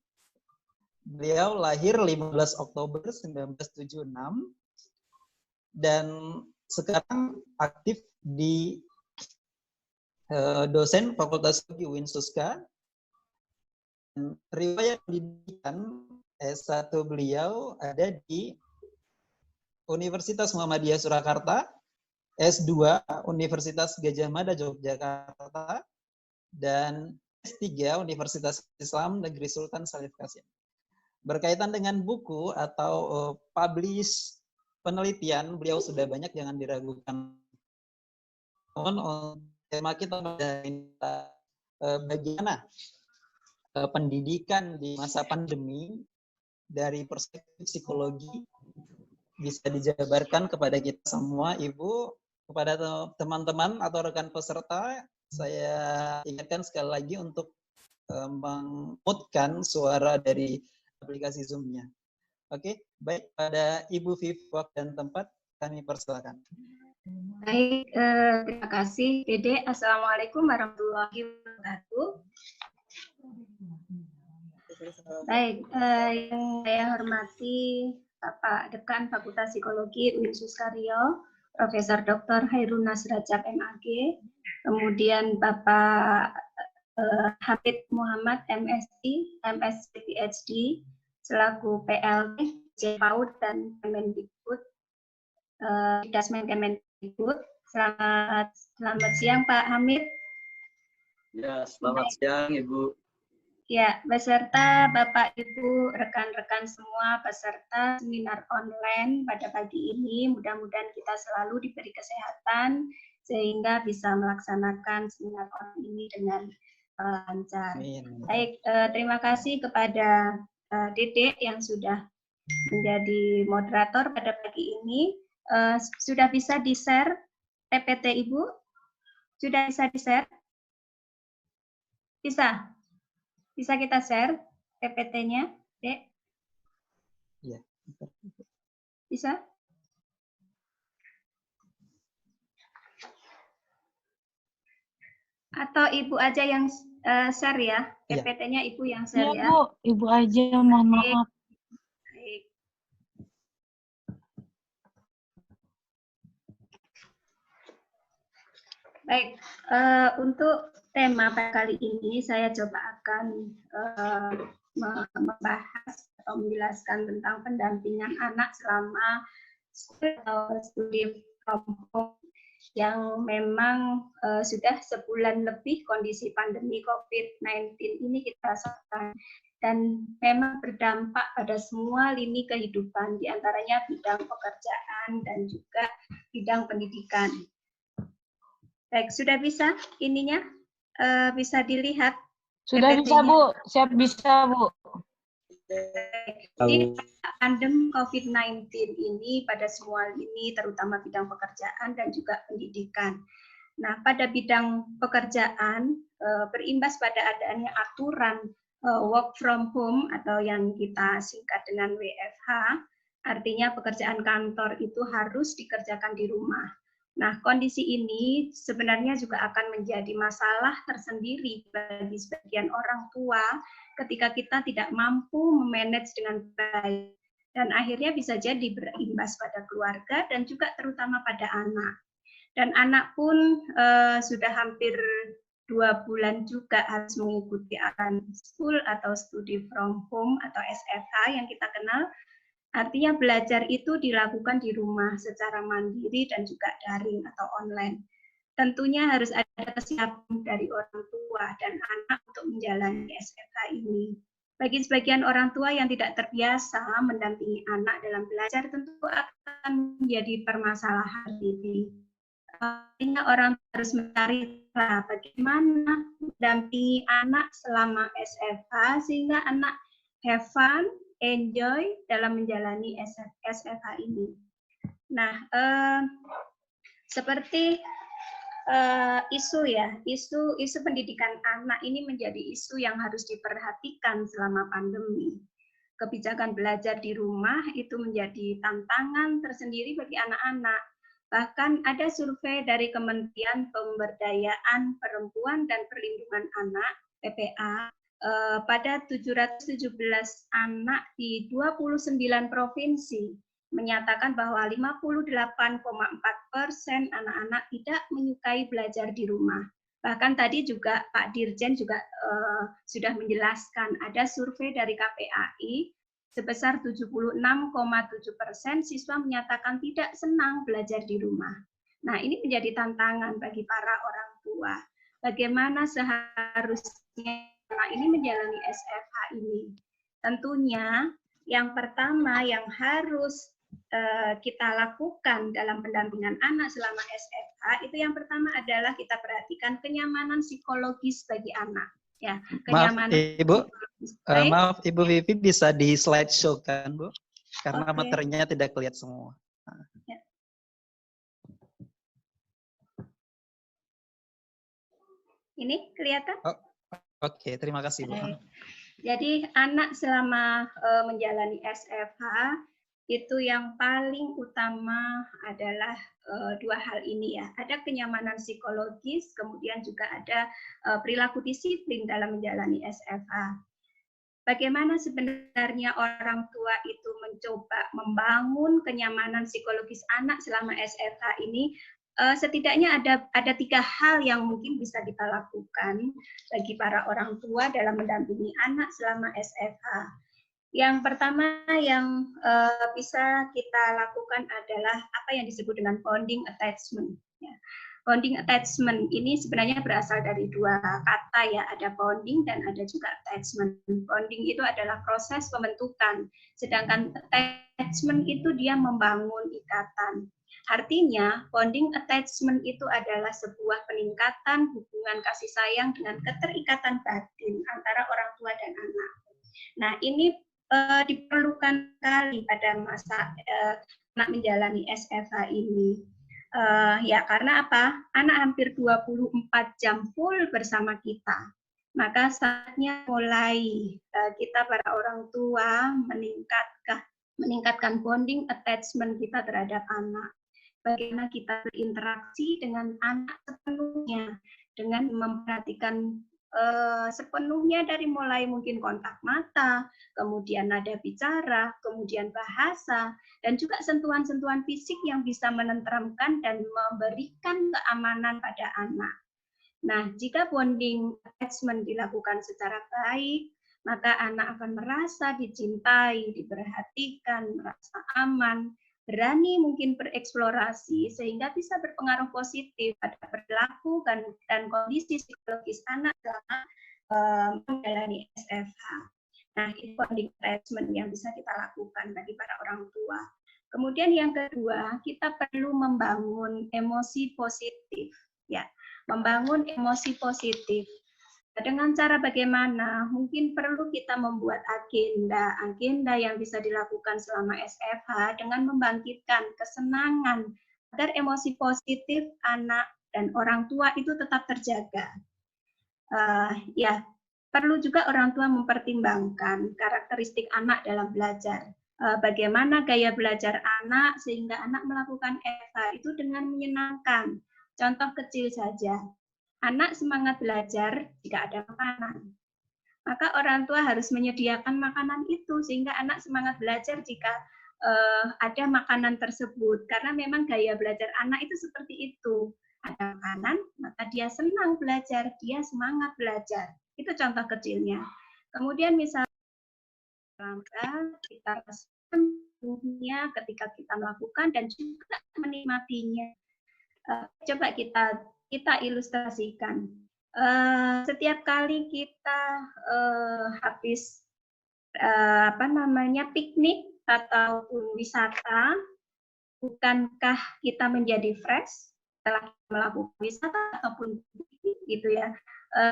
[SPEAKER 3] Beliau lahir 15 Oktober 1976 dan sekarang aktif di dosen Fakultas UIN Suska. Riwayat pendidikan S1 beliau ada di Universitas Muhammadiyah Surakarta, S2 Universitas Gadjah Mada Yogyakarta, dan S3 Universitas Islam Negeri Sultan Syarif Kasim. Berkaitan dengan buku atau publish penelitian, beliau sudah banyak, jangan diragukan. Tema kita bagaimana pendidikan di masa pandemi dari perspektif psikologi bisa dijabarkan kepada kita semua, Ibu. Kepada teman-teman atau rekan peserta, saya ingatkan sekali lagi untuk mengmutkan suara dari aplikasi Zoom-nya. Oke, baik, pada Ibu Vivi, waktu dan tempat kami persilakan.
[SPEAKER 5] Baik, terima kasih Dede. Assalamualaikum warahmatullahi wabarakatuh. Baik, yang saya hormati Bapak Dekan Fakultas Psikologi UIN Suskario, Profesor Dr. Hairun Nasrajab MAG, kemudian Bapak Habib Muhammad MSc, PhD, selaku PLT, JPAUD dan Kemendikbud, Dasmen Kemendikbud. Selamat siang Pak Hamid.
[SPEAKER 4] Ya, selamat siang Ibu.
[SPEAKER 5] Ya, beserta Bapak Ibu, rekan-rekan semua peserta seminar online pada pagi ini, mudah-mudahan kita selalu diberi kesehatan sehingga bisa melaksanakan seminar online ini dengan lancar. Baik, terima kasih kepada Dede yang sudah menjadi moderator pada pagi ini. Sudah bisa di-share PPT Ibu? Sudah bisa di-share? Bisa? Bisa kita share PPT-nya, Dek?
[SPEAKER 3] Iya.
[SPEAKER 5] Bisa? Atau Ibu aja yang share ya? PPT-nya Ibu yang share ya?
[SPEAKER 1] Iya, Bu. Ibu aja, mohon maaf.
[SPEAKER 5] Baik. Baik, untuk tema pada kali ini saya coba akan membahas atau menjelaskan tentang pendampingan anak selama studi from home yang memang sudah sebulan lebih kondisi pandemi COVID-19 ini kita rasakan dan memang berdampak pada semua lini kehidupan, diantaranya bidang pekerjaan dan juga bidang pendidikan. Baik, sudah bisa ininya? Bisa dilihat?
[SPEAKER 1] Sudah bisa, Bu. Siap bisa, Bu.
[SPEAKER 5] Jadi pandemi COVID-19 ini pada semua lini, terutama bidang pekerjaan dan juga pendidikan. Nah, pada bidang pekerjaan, berimbas pada adanya aturan work from home atau yang kita singkat dengan WFH, artinya pekerjaan kantor itu harus dikerjakan di rumah. Nah, kondisi ini sebenarnya juga akan menjadi masalah tersendiri bagi sebagian orang tua ketika kita tidak mampu memanage dengan baik. Dan akhirnya bisa jadi berimbas pada keluarga dan juga terutama pada anak. Dan anak pun sudah hampir 2 bulan juga harus mengikuti aturan school atau study from home atau SFH yang kita kenal. Artinya belajar itu dilakukan di rumah secara mandiri dan juga daring atau online. Tentunya harus ada kesiapan dari orang tua dan anak untuk menjalani SFH ini. Bagi sebagian orang tua yang tidak terbiasa mendampingi anak dalam belajar tentu akan menjadi permasalahan ini. Artinya orang harus mencari cara bagaimana mendampingi anak selama SFH sehingga anak have fun, enjoy dalam menjalani SFH ini. Nah, seperti isu pendidikan anak ini menjadi isu yang harus diperhatikan selama pandemi. Kebijakan belajar di rumah itu menjadi tantangan tersendiri bagi anak-anak. Bahkan ada survei dari Kementerian Pemberdayaan Perempuan dan Perlindungan Anak (PPA) pada 717 anak di 29 provinsi menyatakan bahwa 58,4% anak-anak tidak menyukai belajar di rumah. Bahkan tadi juga Pak Dirjen juga sudah menjelaskan ada survei dari KPAI sebesar 76,7% siswa menyatakan tidak senang belajar di rumah. Nah, ini menjadi tantangan bagi para orang tua. Bagaimana seharusnya anak ini menjalani SFH ini? Tentunya yang pertama yang harus kita lakukan dalam pendampingan anak selama SFH itu yang pertama adalah kita perhatikan kenyamanan psikologis bagi anak. Ya, kenyamanan.
[SPEAKER 3] Maaf Ibu Vivi, bisa di slideshow kan Bu? Karena materinya tidak kelihatan semua.
[SPEAKER 5] Ya. Ini kelihatan?
[SPEAKER 3] Oke, terima kasih Bu.
[SPEAKER 5] Jadi anak selama menjalani SFH itu yang paling utama adalah 2 hal ini ya. Ada kenyamanan psikologis, kemudian juga ada perilaku disiplin dalam menjalani SFH. Bagaimana sebenarnya orang tua itu mencoba membangun kenyamanan psikologis anak selama SFH ini? Setidaknya ada 3 hal yang mungkin bisa kita lakukan bagi para orang tua dalam mendampingi anak selama SFH. Yang pertama yang bisa kita lakukan adalah apa yang disebut dengan bonding attachment. Ya. Bonding attachment ini sebenarnya berasal dari 2 kata ya, ada bonding dan ada juga attachment. Bonding itu adalah proses pembentukan, sedangkan attachment itu dia membangun ikatan. Artinya, bonding attachment itu adalah sebuah peningkatan hubungan kasih sayang dengan keterikatan batin antara orang tua dan anak. Nah, ini diperlukan sekali pada masa anak menjalani SFH ini. Ya, karena apa? Anak hampir 24 jam full bersama kita. Maka saatnya mulai kita para orang tua meningkatkan bonding attachment kita terhadap anak. Bagaimana kita berinteraksi dengan anak sepenuhnya, dengan memperhatikan sepenuhnya dari mulai mungkin kontak mata, kemudian nada bicara, kemudian bahasa, dan juga sentuhan-sentuhan fisik yang bisa menenteramkan dan memberikan keamanan pada anak. Nah, jika bonding attachment dilakukan secara baik, maka anak akan merasa dicintai, diperhatikan, merasa aman, berani mungkin bereksplorasi sehingga bisa berpengaruh positif pada perilaku dan kondisi psikologis anak selama menjalani SFH. Nah, ini bonding attachment yang bisa kita lakukan bagi para orang tua. Kemudian yang kedua, kita perlu membangun emosi positif, ya, membangun emosi positif. Dengan cara bagaimana? Mungkin perlu kita membuat agenda yang bisa dilakukan selama SFH dengan membangkitkan kesenangan agar emosi positif anak dan orang tua itu tetap terjaga. Ya, perlu juga orang tua mempertimbangkan karakteristik anak dalam belajar. Bagaimana gaya belajar anak sehingga anak melakukan SFH itu dengan menyenangkan. Contoh kecil saja. Anak semangat belajar jika ada makanan. Maka orang tua harus menyediakan makanan itu sehingga anak semangat belajar jika ada makanan tersebut. Karena memang gaya belajar anak itu seperti itu. Ada makanan, maka dia senang belajar, dia semangat belajar. Itu contoh kecilnya. Kemudian misalnya kita sepenuhnya ketika kita melakukan dan juga menikmatinya. Coba kita ilustrasikan. Setiap kali kita habis piknik ataupun wisata, bukankah kita menjadi fresh setelah melakukan wisata ataupun piknik gitu ya?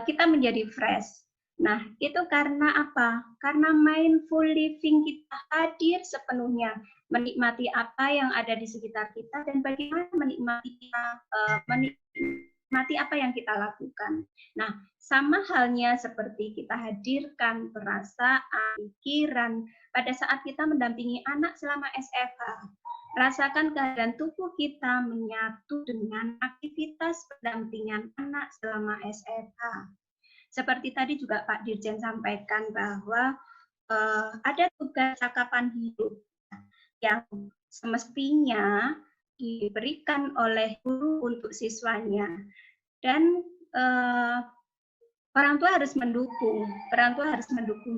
[SPEAKER 5] Kita menjadi fresh. Nah, itu karena apa? Karena mindful living kita hadir sepenuhnya, menikmati apa yang ada di sekitar kita dan bagaimana menikmati apa yang kita lakukan. Nah, sama halnya seperti kita hadirkan perasaan, pikiran pada saat kita mendampingi anak selama SFH. Rasakan keadaan tubuh kita menyatu dengan aktivitas pendampingan anak selama SFH. Seperti tadi juga Pak Dirjen sampaikan bahwa ada tugas cakapan hidup yang semestinya diberikan oleh guru untuk siswanya. Dan orang tua harus mendukung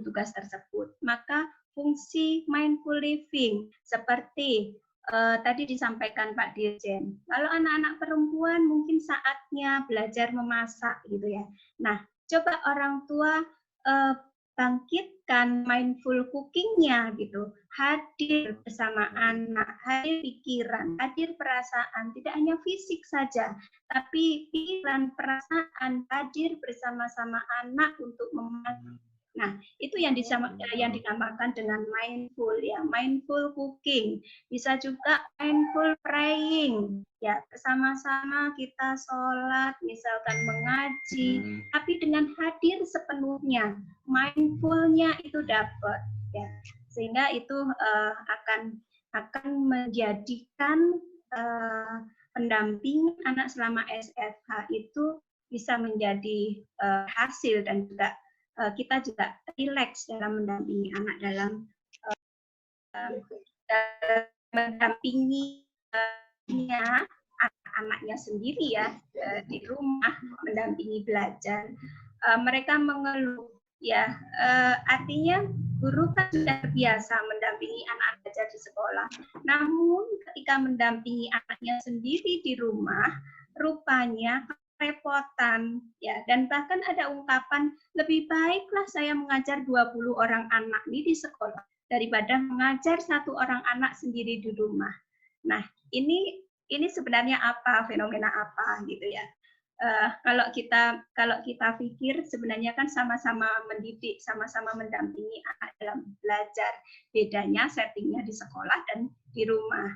[SPEAKER 5] tugas tersebut. Maka fungsi mindful living seperti tadi disampaikan Pak Dirjen. Kalau anak-anak perempuan mungkin saatnya belajar memasak gitu ya. Nah, coba orang tua bangkitkan mindful cooking-nya gitu. Hadir bersama anak, hadir pikiran, hadir perasaan, tidak hanya fisik saja, tapi pikiran, perasaan hadir bersama-sama anak untuk memasak. Nah, itu yang dinamakan dengan mindful ya, mindful cooking. Bisa juga mindful praying. Ya, bersama-sama kita sholat, misalkan mengaji, tapi dengan hadir sepenuhnya. Mindfulnya itu dapat ya. Sehingga itu akan menjadikan pendampingan anak selama SFH itu bisa menjadi hasil dan juga kita juga rileks dalam mendampingi anak dalam mendampingi anak-anaknya sendiri ya di rumah mendampingi belajar. Mereka mengeluh ya, artinya guru kan sudah biasa mendampingi anak belajar di sekolah. Namun ketika mendampingi anaknya sendiri di rumah, rupanya repotan ya, dan bahkan ada ungkapan lebih baiklah saya mengajar 20 orang anak ini di sekolah daripada mengajar 1 orang anak sendiri di rumah. Nah, ini sebenarnya apa, fenomena apa gitu ya. Kalau kita pikir sebenarnya kan sama-sama mendidik, sama-sama mendampingi anak dalam belajar. Bedanya settingnya di sekolah dan di rumah.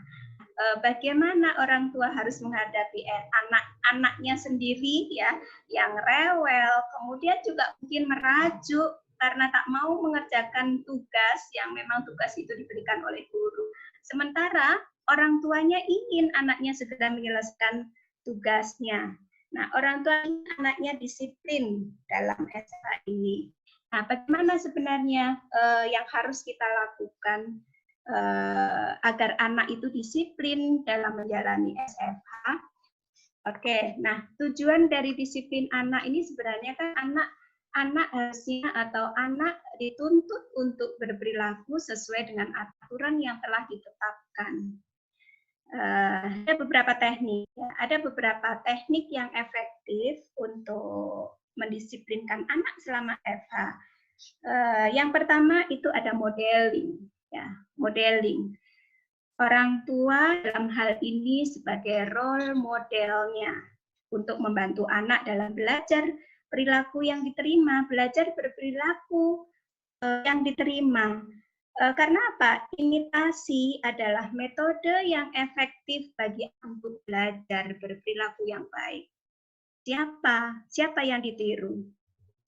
[SPEAKER 5] Bagaimana orang tua harus menghadapi anak-anaknya sendiri ya, yang rewel, kemudian juga mungkin merajuk karena tak mau mengerjakan tugas yang memang tugas itu diberikan oleh guru. Sementara orang tuanya ingin anaknya segera menyelesaikan tugasnya. Nah, orang tua anaknya disiplin dalam SFH ini. Nah, bagaimana sebenarnya yang harus kita lakukan agar anak itu disiplin dalam menjalani SFH? Oke, nah tujuan dari disiplin anak ini sebenarnya kan anak harusnya atau anak dituntut untuk berperilaku sesuai dengan aturan yang telah ditetapkan. Ada beberapa teknik, ya. Ada beberapa teknik yang efektif untuk mendisiplinkan anak selama FH. Yang pertama itu ada modeling, ya, modeling. Orang tua dalam hal ini sebagai role modelnya untuk membantu anak dalam belajar perilaku yang diterima, belajar berperilaku yang diterima. Karena apa? Imitasi adalah metode yang efektif bagi untuk belajar berperilaku yang baik. Siapa yang ditiru?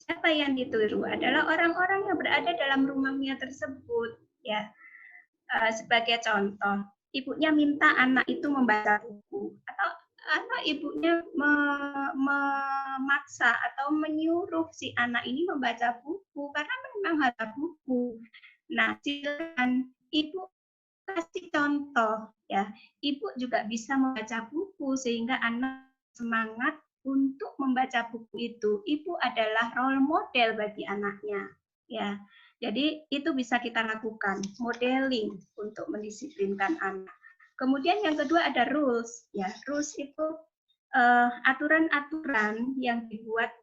[SPEAKER 5] Siapa yang ditiru adalah orang-orang yang berada dalam rumahnya tersebut. Ya, sebagai contoh, ibunya minta anak itu membaca buku, atau ibunya memaksa atau menyuruh si anak ini membaca buku karena memang harus buku. Nah, silakan ibu kasih contoh ya. Ibu juga bisa membaca buku sehingga anak semangat untuk membaca buku itu, ibu adalah role model bagi anaknya. Ya, jadi itu bisa kita lakukan modeling untuk mendisiplinkan anak. Kemudian yang kedua ada rules. Ya, rules itu aturan-aturan yang dibuat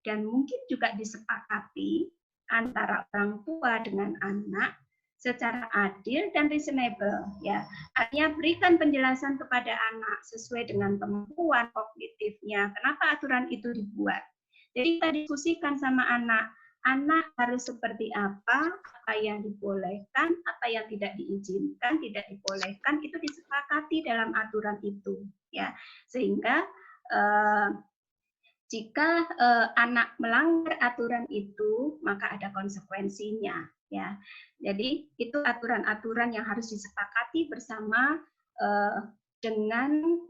[SPEAKER 5] dan mungkin juga disepakati antara orang tua dengan anak secara adil dan reasonable, ya. Artinya berikan penjelasan kepada anak sesuai dengan kemampuan kognitifnya. Kenapa aturan itu dibuat? Jadi kita diskusikan sama anak, anak harus seperti apa yang dibolehkan, apa yang tidak diizinkan, tidak dibolehkan, itu disepakati dalam aturan itu, ya. Sehingga jika anak melanggar aturan itu, maka ada konsekuensinya, ya. Jadi itu aturan-aturan yang harus disepakati bersama dengan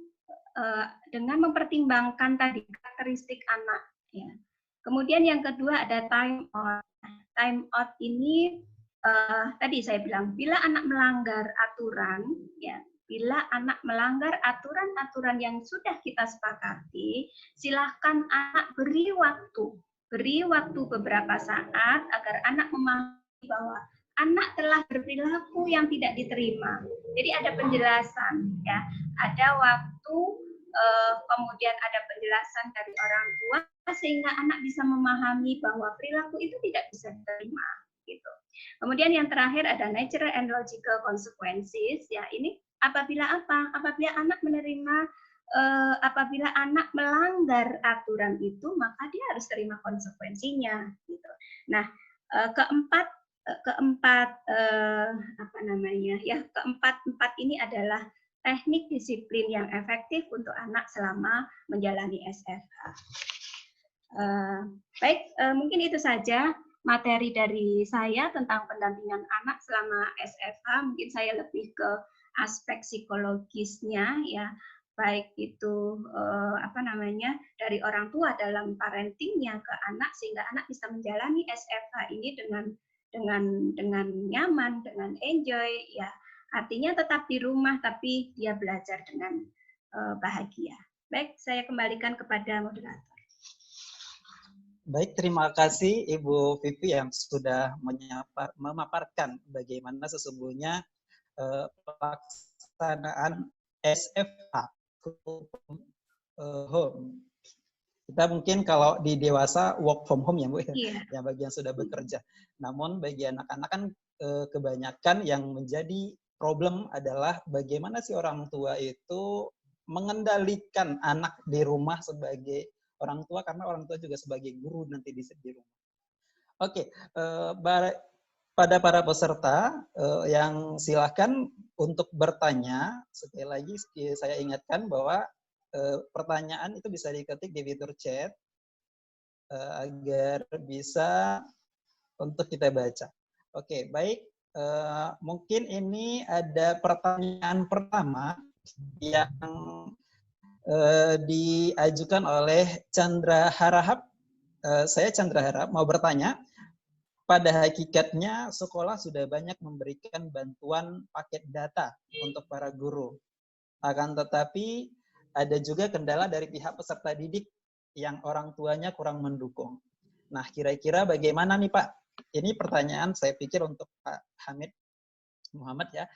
[SPEAKER 5] mempertimbangkan tadi karakteristik anak, ya. Kemudian yang kedua ada time out. Time out ini tadi saya bilang bila anak melanggar aturan, ya. Bila anak melanggar aturan-aturan yang sudah kita sepakati, silahkan anak beri waktu beberapa saat agar anak memahami bahwa anak telah berperilaku yang tidak diterima. Jadi ada penjelasan, ya, ada waktu, kemudian ada penjelasan dari orang tua sehingga anak bisa memahami bahwa perilaku itu tidak bisa diterima, gitu. Kemudian yang terakhir ada natural and logical consequences, ya, ini apabila apa? Apabila anak apabila anak melanggar aturan itu, maka dia harus terima konsekuensinya, gitu. Nah, keempat ini adalah teknik disiplin yang efektif untuk anak selama menjalani SFH. Baik, mungkin itu saja materi dari saya tentang pendampingan anak selama SFH. Mungkin saya lebih ke aspek psikologisnya, ya, baik itu dari orang tua dalam parentingnya ke anak sehingga anak bisa menjalani SFH ini dengan nyaman, dengan enjoy, ya. Artinya tetap di rumah tapi dia belajar dengan bahagia. Baik, saya kembalikan kepada moderator.
[SPEAKER 3] Baik, terima kasih Ibu Vivi yang sudah memaparkan bagaimana sesungguhnya pelaksanaan SFH home. Kita mungkin kalau di dewasa work from home ya Bu,
[SPEAKER 5] Iya.
[SPEAKER 3] yang bagi yang sudah bekerja. Namun bagi anak-anak kan kebanyakan yang menjadi problem adalah bagaimana si orang tua itu mengendalikan anak di rumah sebagai orang tua, karena orang tua juga sebagai guru nanti di rumah. Oke, pada para peserta yang silakan untuk bertanya, sekali lagi saya ingatkan bahwa pertanyaan itu bisa diketik di fitur chat agar bisa untuk kita baca. Oke, baik. Mungkin ini ada pertanyaan pertama yang diajukan oleh Chandra Harahap. Saya Chandra Harahap mau bertanya. Pada hakikatnya, sekolah sudah banyak memberikan bantuan paket data untuk para guru. Akan tetapi, ada juga kendala dari pihak peserta didik yang orang tuanya kurang mendukung. Nah, kira-kira bagaimana nih Pak? Ini pertanyaan saya pikir untuk Pak Hamid Muhammad ya.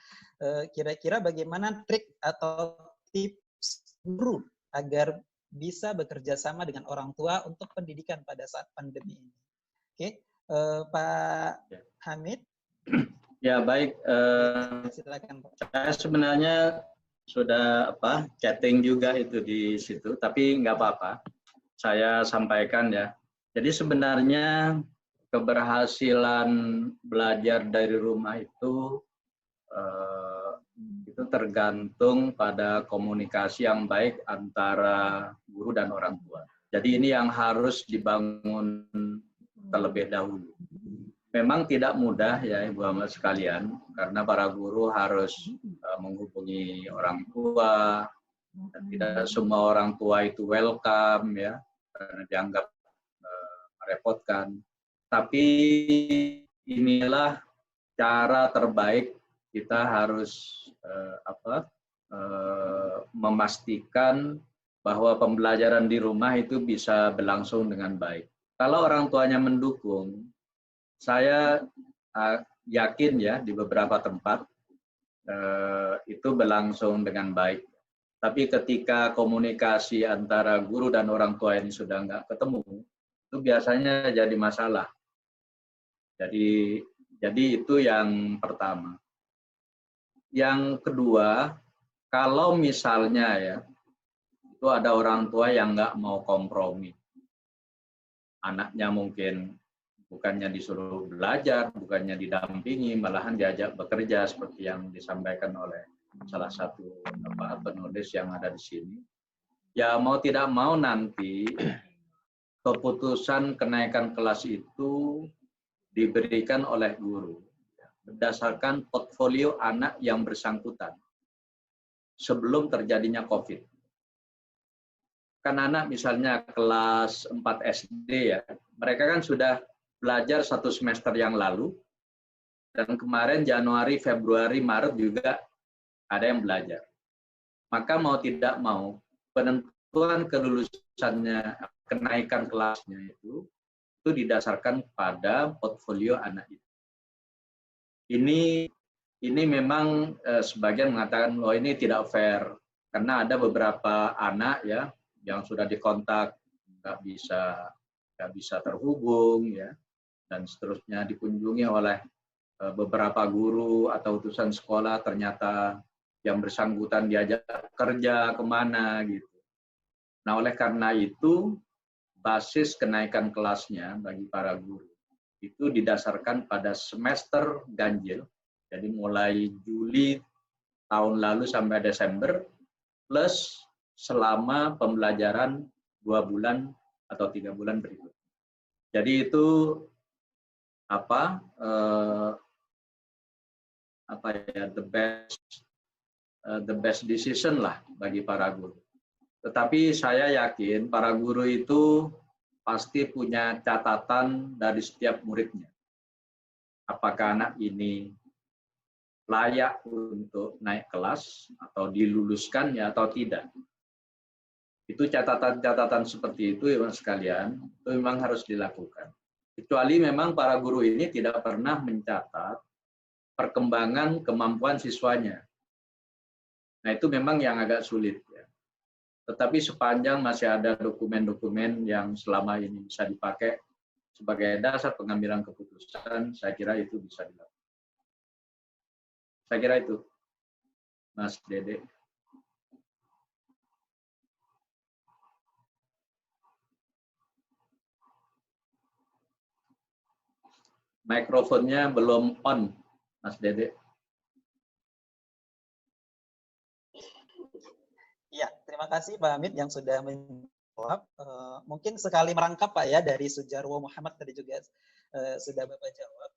[SPEAKER 3] Kira-kira bagaimana trik atau tips guru agar bisa bekerja sama dengan orang tua untuk pendidikan pada saat pandemi ini? Oke. Pak Hamid.
[SPEAKER 4] Ya baik,
[SPEAKER 3] silakan Pak.
[SPEAKER 4] Saya sebenarnya sudah chatting juga itu di situ, tapi nggak apa-apa. Saya sampaikan ya. Jadi sebenarnya keberhasilan belajar dari rumah itu tergantung pada komunikasi yang baik antara guru dan orang tua. Jadi ini yang harus dibangun terlebih dahulu. Memang tidak mudah ya Ibu Ahmad sekalian, karena para guru harus menghubungi orang tua, dan tidak semua orang tua itu welcome ya, karena dianggap merepotkan. Tapi inilah cara terbaik kita harus memastikan bahwa pembelajaran di rumah itu bisa berlangsung dengan baik. Kalau orang tuanya mendukung, saya yakin ya di beberapa tempat itu berlangsung dengan baik. Tapi ketika komunikasi antara guru dan orang tua ini sudah nggak ketemu, itu biasanya jadi masalah. Jadi itu yang pertama. Yang kedua, kalau misalnya ya, itu ada orang tua yang nggak mau kompromi. Anaknya mungkin bukannya disuruh belajar, bukannya didampingi, malahan diajak bekerja seperti yang disampaikan oleh salah satu penulis yang ada di sini. Ya mau tidak mau nanti keputusan kenaikan kelas itu diberikan oleh guru berdasarkan portfolio anak yang bersangkutan sebelum terjadinya COVID. Kan anak misalnya kelas 4 SD ya, mereka kan sudah belajar 1 semester yang lalu, dan kemarin Januari, Februari, Maret juga ada yang belajar. Maka mau tidak mau, penentuan kelulusannya, kenaikan kelasnya itu didasarkan pada portfolio anak itu. Ini memang sebagian mengatakan, oh ini tidak fair, karena ada beberapa anak ya yang sudah dikontak nggak bisa terhubung ya, dan seterusnya dikunjungi oleh beberapa guru atau utusan sekolah, ternyata yang bersangkutan diajak kerja kemana gitu. Nah oleh karena itu basis kenaikan kelasnya bagi para guru itu didasarkan pada semester ganjil, jadi mulai Juli tahun lalu sampai Desember plus selama pembelajaran 2 bulan atau 3 bulan berikutnya. Jadi itu the best decision lah bagi para guru. Tetapi saya yakin para guru itu pasti punya catatan dari setiap muridnya. Apakah anak ini layak untuk naik kelas atau diluluskan ya atau tidak. Itu catatan-catatan seperti itu ya sekalian, itu memang harus dilakukan. Kecuali memang para guru ini tidak pernah mencatat perkembangan kemampuan siswanya. Nah itu memang yang agak sulit ya. Tetapi sepanjang masih ada dokumen-dokumen yang selama ini bisa dipakai sebagai dasar pengambilan keputusan, saya kira itu bisa dilakukan. Saya kira itu, Mas Dede. Mikrofonnya belum on, Mas Dede.
[SPEAKER 3] Ya, terima kasih Pak Hamid yang sudah menjawab. Mungkin sekali merangkap Pak ya dari Sujarwo Muhammad tadi juga sudah Bapak jawab.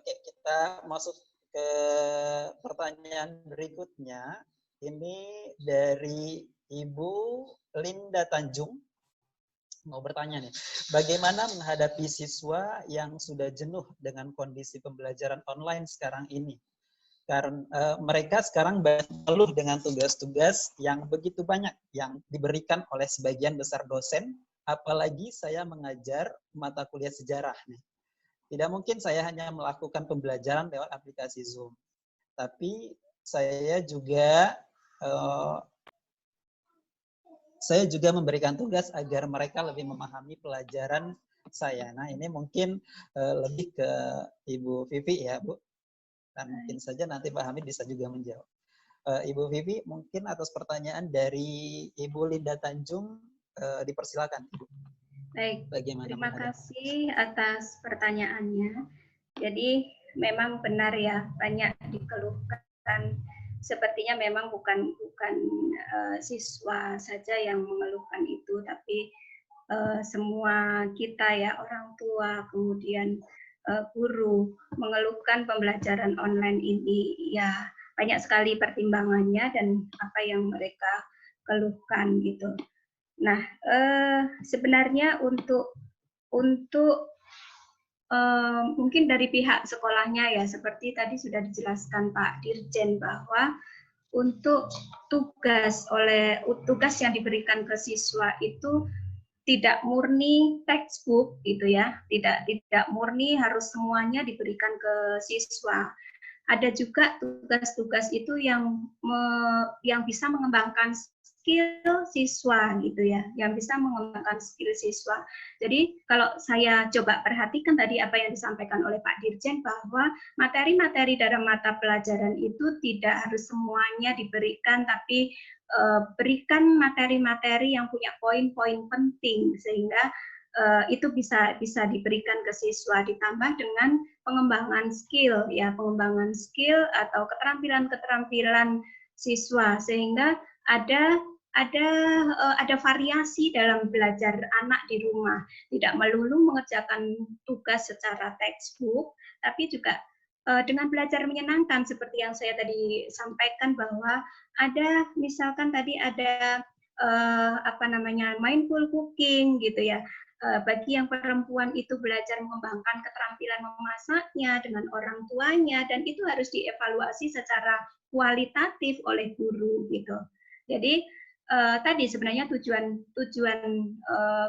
[SPEAKER 3] Oke, kita masuk ke pertanyaan berikutnya. Ini dari Ibu Linda Tanjung. Mau bertanya nih, bagaimana menghadapi siswa yang sudah jenuh dengan kondisi pembelajaran online sekarang ini? Karena mereka sekarang mengeluh dengan tugas-tugas yang begitu banyak yang diberikan oleh sebagian besar dosen, apalagi saya mengajar mata kuliah sejarah nih. Tidak mungkin saya hanya melakukan pembelajaran lewat aplikasi Zoom, tapi saya juga memberikan tugas agar mereka lebih memahami pelajaran saya. Nah, ini mungkin lebih ke Ibu Vivi ya, Bu. Dan mungkin saja nanti Pak Hamid bisa juga menjawab. Ibu Vivi, mungkin atas pertanyaan dari Ibu Linda Tanjung, dipersilakan. Ibu.
[SPEAKER 5] Baik,
[SPEAKER 3] bagaimana
[SPEAKER 5] terima kasih atas pertanyaannya. Jadi memang benar ya, banyak dikeluhkan. Sepertinya memang bukan siswa saja yang mengeluhkan itu, tapi semua kita ya, orang tua, kemudian guru mengeluhkan pembelajaran online ini. Ya banyak sekali pertimbangannya dan apa yang mereka keluhkan gitu. Nah sebenarnya untuk mungkin dari pihak sekolahnya ya, seperti tadi sudah dijelaskan Pak Dirjen bahwa untuk tugas yang diberikan ke siswa itu tidak murni textbook gitu ya, tidak murni harus semuanya diberikan ke siswa. Ada juga tugas-tugas itu yang bisa mengembangkan skill siswa gitu ya, yang bisa mengembangkan skill siswa. Jadi kalau saya coba perhatikan tadi apa yang disampaikan oleh Pak Dirjen, bahwa materi-materi dalam mata pelajaran itu tidak harus semuanya diberikan, tapi berikan materi-materi yang punya poin-poin penting sehingga itu bisa diberikan ke siswa, ditambah dengan pengembangan skill ya, pengembangan skill atau keterampilan-keterampilan siswa, sehingga ada variasi dalam belajar anak di rumah, tidak melulu mengerjakan tugas secara textbook, tapi juga dengan belajar menyenangkan seperti yang saya tadi sampaikan, bahwa ada misalkan tadi ada mindful cooking gitu ya. Bagi yang perempuan itu belajar mengembangkan keterampilan memasaknya dengan orang tuanya, dan itu harus dievaluasi secara kualitatif oleh guru gitu. Jadi tadi sebenarnya tujuan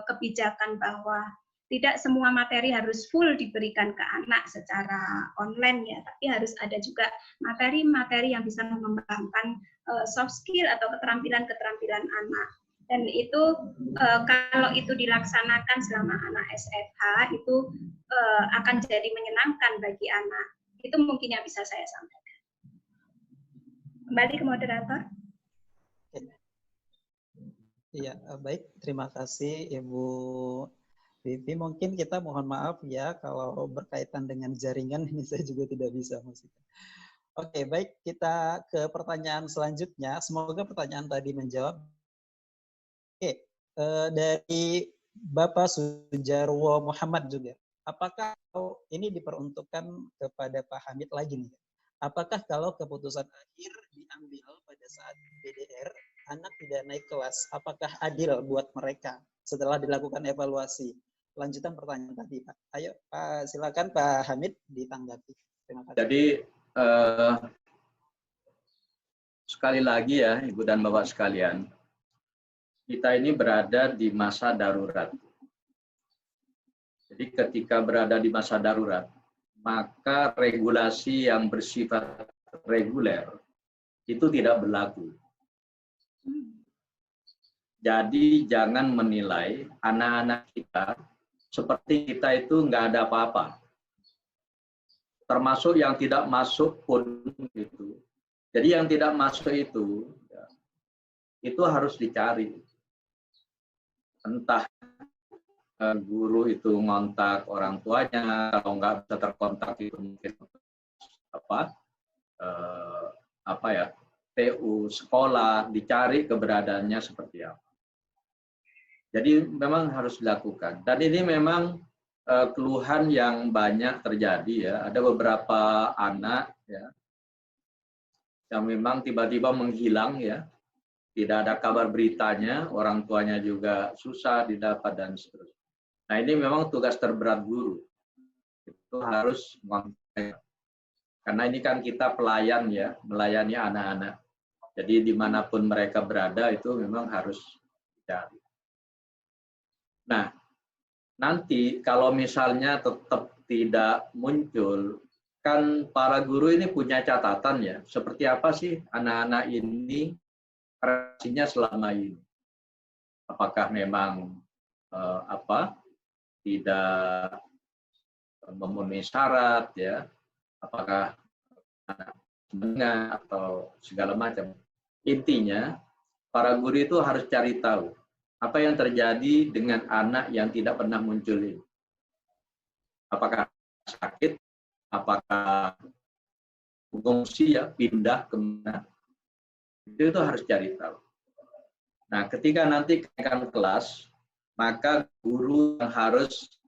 [SPEAKER 5] kebijakan bahwa tidak semua materi harus full diberikan ke anak secara online ya, tapi harus ada juga materi-materi yang bisa mengembangkan soft skill atau keterampilan-keterampilan anak. Dan itu kalau itu dilaksanakan selama anak SFH itu akan jadi menyenangkan bagi anak. Itu mungkin yang bisa saya sampaikan. Kembali ke moderator.
[SPEAKER 3] Iya, baik. Terima kasih Ibu Vivi. Mungkin kita mohon maaf ya kalau berkaitan dengan jaringan ini saya juga tidak bisa maksudnya. Oke, baik. Kita ke pertanyaan selanjutnya. Semoga pertanyaan tadi menjawab. Oke, dari Bapak Sujarwo Muhammad juga. Apakah ini diperuntukkan kepada Pak Hamid lagi nih? Apakah kalau keputusan akhir diambil pada saat BDR, anak tidak naik kelas, apakah adil buat mereka setelah dilakukan evaluasi? Lanjutan pertanyaan tadi, Pak. Ayo, Pak, silakan Pak Hamid ditanggapi. Terima kasih.
[SPEAKER 4] Jadi sekali lagi ya, Ibu dan Bapak sekalian, kita ini berada di masa darurat. Jadi ketika berada di masa darurat, maka regulasi yang bersifat reguler itu tidak berlaku. Jadi jangan menilai anak-anak kita seperti kita itu nggak ada apa-apa. Termasuk yang tidak masuk pun itu. Jadi yang tidak masuk itu harus dicari. Entah guru itu ngontak orang tuanya, kalau nggak bisa terkontak itu mungkin TU sekolah, dicari keberadaannya seperti apa. Jadi memang harus dilakukan. Dan ini memang keluhan yang banyak terjadi ya. Ada beberapa anak ya yang memang tiba-tiba menghilang ya. Tidak ada kabar beritanya, orang tuanya juga susah didapat dan seterusnya. Nah ini memang tugas terberat guru. Itu harus karena ini kan kita pelayan ya, melayani anak-anak. Jadi dimanapun mereka berada itu memang harus dicari. Nah, nanti kalau misalnya tetap tidak muncul, kan para guru ini punya catatan ya, seperti apa sih anak-anak ini reaksinya selama ini. Apakah memang tidak memenuhi syarat ya, apakah menengah atau segala macam. Intinya para guru itu harus cari tahu apa yang terjadi dengan anak yang tidak pernah muncul ini. Apakah sakit, apakah mengungsi ya, pindah kemana, itu harus cari tahu. Nah, ketika nanti kenaikan kelas, maka guru yang harus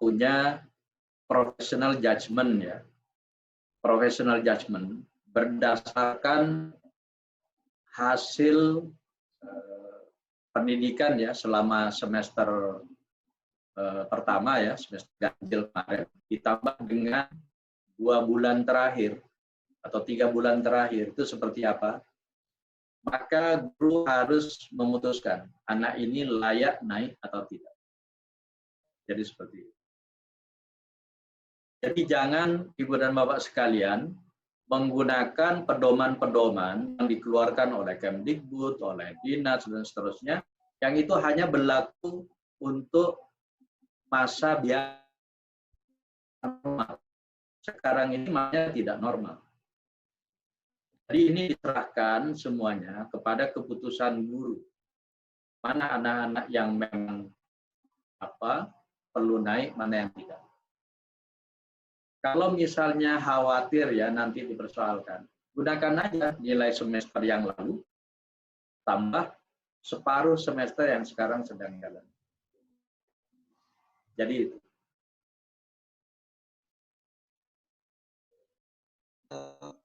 [SPEAKER 4] punya professional judgment ya. Professional judgment berdasarkan hasil pendidikan ya selama semester pertama ya, semester ganjil kemarin, ditambah dengan 2 bulan terakhir atau 3 bulan terakhir itu seperti apa? maka guru harus memutuskan anak ini layak naik atau tidak. Jadi seperti itu. Jadi jangan Ibu dan Bapak sekalian menggunakan pedoman-pedoman yang dikeluarkan oleh Kemdikbud, oleh Dinas, dan seterusnya, yang itu hanya berlaku untuk masa biasa. Sekarang ini makanya tidak normal. Jadi ini diserahkan semuanya kepada keputusan guru. Mana anak-anak yang memang perlu naik, mana yang tidak. Kalau misalnya khawatir ya nanti dipersoalkan, gunakan aja nilai semester yang lalu, tambah separuh semester yang sekarang sedang jalan. Jadi itu.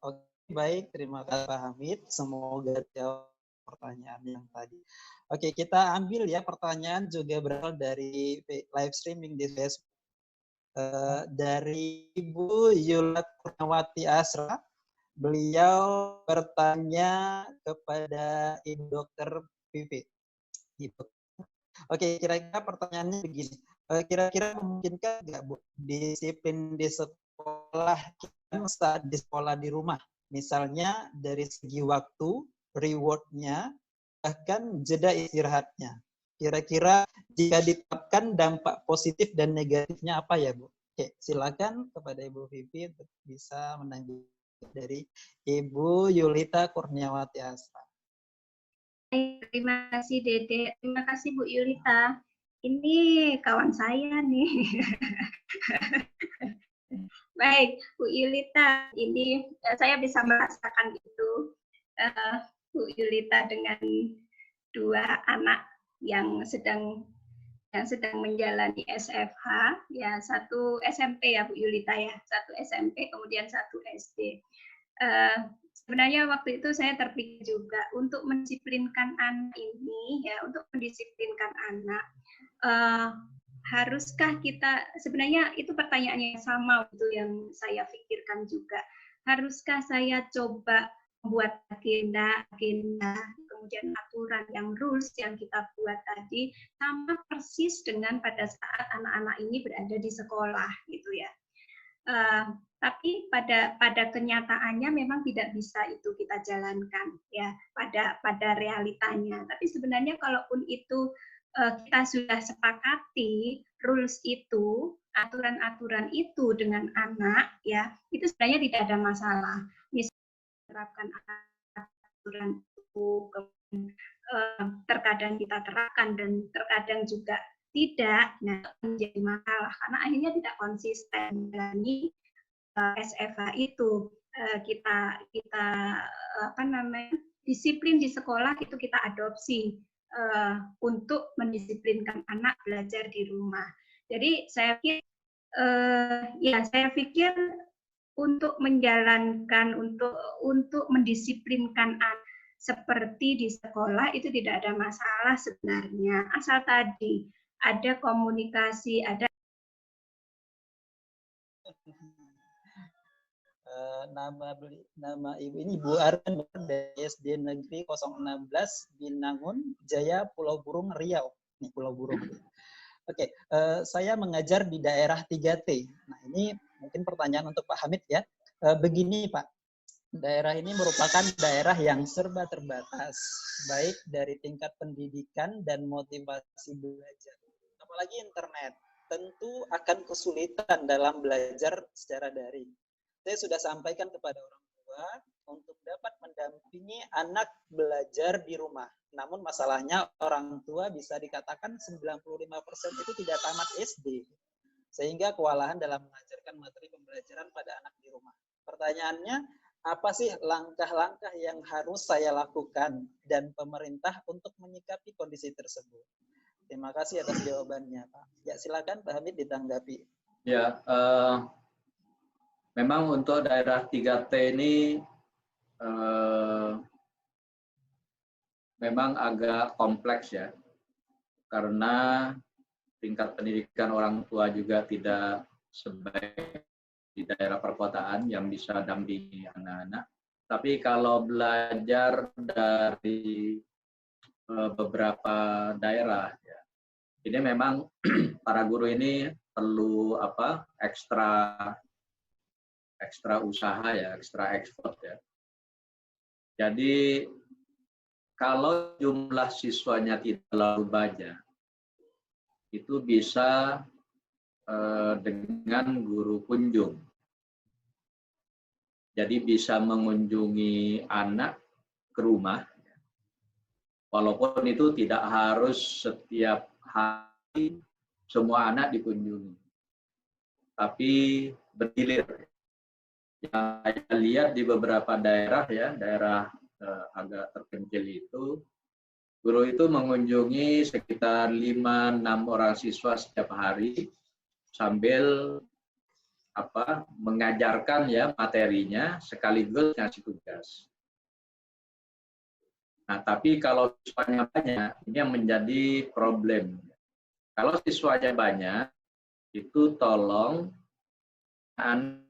[SPEAKER 3] Oke, baik, terima kasih Pak Hamid. Semoga jawab pertanyaan yang tadi. Oke, kita ambil ya pertanyaan juga berasal dari live streaming di Facebook. Dari Ibu Yulat Kurniawati Asra, beliau bertanya kepada Ibu Dokter Vivi. Oke, kira-kira pertanyaannya begini. Kira-kira memungkinkan nggak Bu disiplin di sekolah saat di sekolah di rumah? Misalnya dari segi waktu, reward-nya, bahkan jeda istirahatnya. Kira-kira jika diterapkan dampak positif dan negatifnya apa ya Bu? Oke, silakan kepada Ibu Vivi untuk bisa menanggapi dari Ibu Yulita Kurniawati Asra.
[SPEAKER 5] Terima kasih Dede, terima kasih Bu Yulita. Ini kawan saya nih. Baik, Bu Yulita, ini saya bisa merasakan itu. Bu Yulita dengan dua anak yang sedang menjalani SFH, ya satu SMP ya Bu Yulita ya, satu SMP kemudian satu SD. Sebenarnya waktu itu saya terpikir juga untuk mendisiplinkan anak ini, ya untuk mendisiplinkan anak, haruskah kita, sebenarnya itu pertanyaannya sama itu yang saya pikirkan juga, haruskah saya coba membuat agenda, kemudian aturan yang rules yang kita buat tadi sama persis dengan pada saat anak-anak ini berada di sekolah gitu ya. Tapi pada kenyataannya memang tidak bisa itu kita jalankan ya pada realitanya. Tapi sebenarnya kalaupun itu kita sudah sepakati rules itu, aturan-aturan itu dengan anak ya, itu sebenarnya tidak ada masalah. Terapkan aturan itu, terkadang kita terapkan dan terkadang juga tidak, nah menjadi masalah karena akhirnya tidak konsisten menjalani SFH itu. Kita disiplin di sekolah itu kita adopsi untuk mendisiplinkan anak belajar di rumah. Jadi saya pikir untuk menjalankan, untuk mendisiplinkan anak seperti di sekolah itu tidak ada masalah sebenarnya. Asal tadi ada komunikasi, ada
[SPEAKER 3] nama ibu ini Bu Arden dari SD Negeri 016 Binangun Jaya Pulau Burung Riau. Nih Pulau Burung. Oke, saya mengajar di daerah 3T. Nah ini mungkin pertanyaan untuk Pak Hamid ya. Begini Pak, daerah ini merupakan daerah yang serba terbatas, baik dari tingkat pendidikan dan motivasi belajar. Apalagi internet, tentu akan kesulitan dalam belajar secara daring. Saya sudah sampaikan kepada orang tua untuk dapat mendampingi anak belajar di rumah. Namun masalahnya orang tua bisa dikatakan 95% itu tidak tamat SD. Sehingga kewalahan dalam mengajarkan materi pembelajaran pada anak di rumah. Pertanyaannya, apa sih langkah-langkah yang harus saya lakukan dan pemerintah untuk menyikapi kondisi tersebut? Terima kasih atas jawabannya, Pak. Ya, silakan Pak Hamid ditanggapi.
[SPEAKER 4] Ya, memang untuk daerah 3T ini memang agak kompleks ya, karena tingkat pendidikan orang tua juga tidak sebaik di daerah perkotaan yang bisa dampingi anak-anak. Tapi kalau belajar dari beberapa daerah, ya, ini memang para guru ini perlu ekstra usaha ya, ekstra effort ya. Jadi kalau jumlah siswanya tidak terlalu banyak, itu bisa dengan guru kunjung. Jadi bisa mengunjungi anak ke rumah, walaupun itu tidak harus setiap hari semua anak dikunjungi. Tapi bergilir. Yang saya lihat di beberapa daerah ya, daerah agak terpencil itu, guru itu mengunjungi sekitar 5-6 orang siswa setiap hari sambil mengajarkan ya materinya sekaligus ngasih tugas. Nah, tapi kalau siswanya banyak, ini yang menjadi problem. Kalau siswanya banyak, itu tolong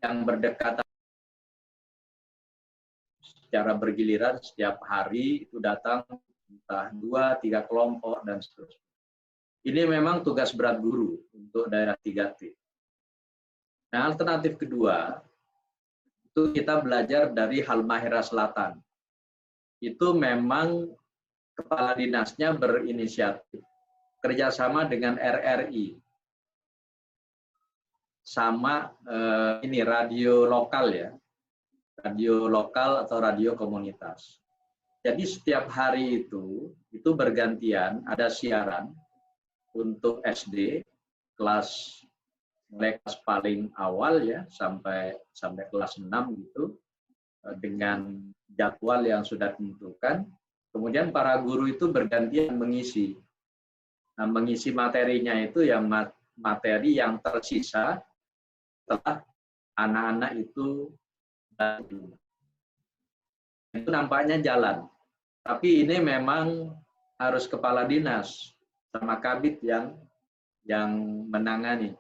[SPEAKER 4] yang berdekatan secara bergiliran setiap hari itu datang entah 2-3 kelompok dan seterusnya. Ini memang tugas berat guru untuk daerah 3T. Nah, alternatif kedua itu kita belajar dari Halmahera Selatan. Itu memang kepala dinasnya berinisiatif kerjasama dengan RRI sama ini radio lokal ya. Radio lokal atau radio komunitas. Jadi setiap hari itu bergantian ada siaran untuk SD mulai kelas paling awal ya sampai kelas 6 gitu dengan jadwal yang sudah ditentukan. Kemudian para guru itu bergantian mengisi. Nah, mengisi materinya itu yang materi yang tersisa setelah anak-anak itu nampaknya jalan. Tapi ini memang harus kepala dinas sama kabid yang menangani.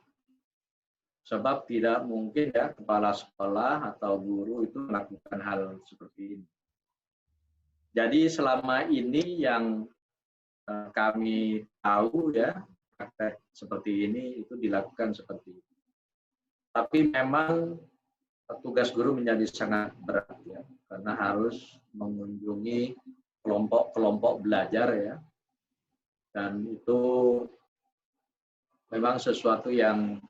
[SPEAKER 4] Sebab tidak mungkin ya kepala sekolah atau guru itu melakukan hal seperti ini. Jadi selama ini yang kami tahu ya praktek seperti ini itu dilakukan seperti itu. Tapi memang tugas guru menjadi sangat berat ya, karena harus mengunjungi kelompok-kelompok belajar ya, dan itu memang sesuatu yang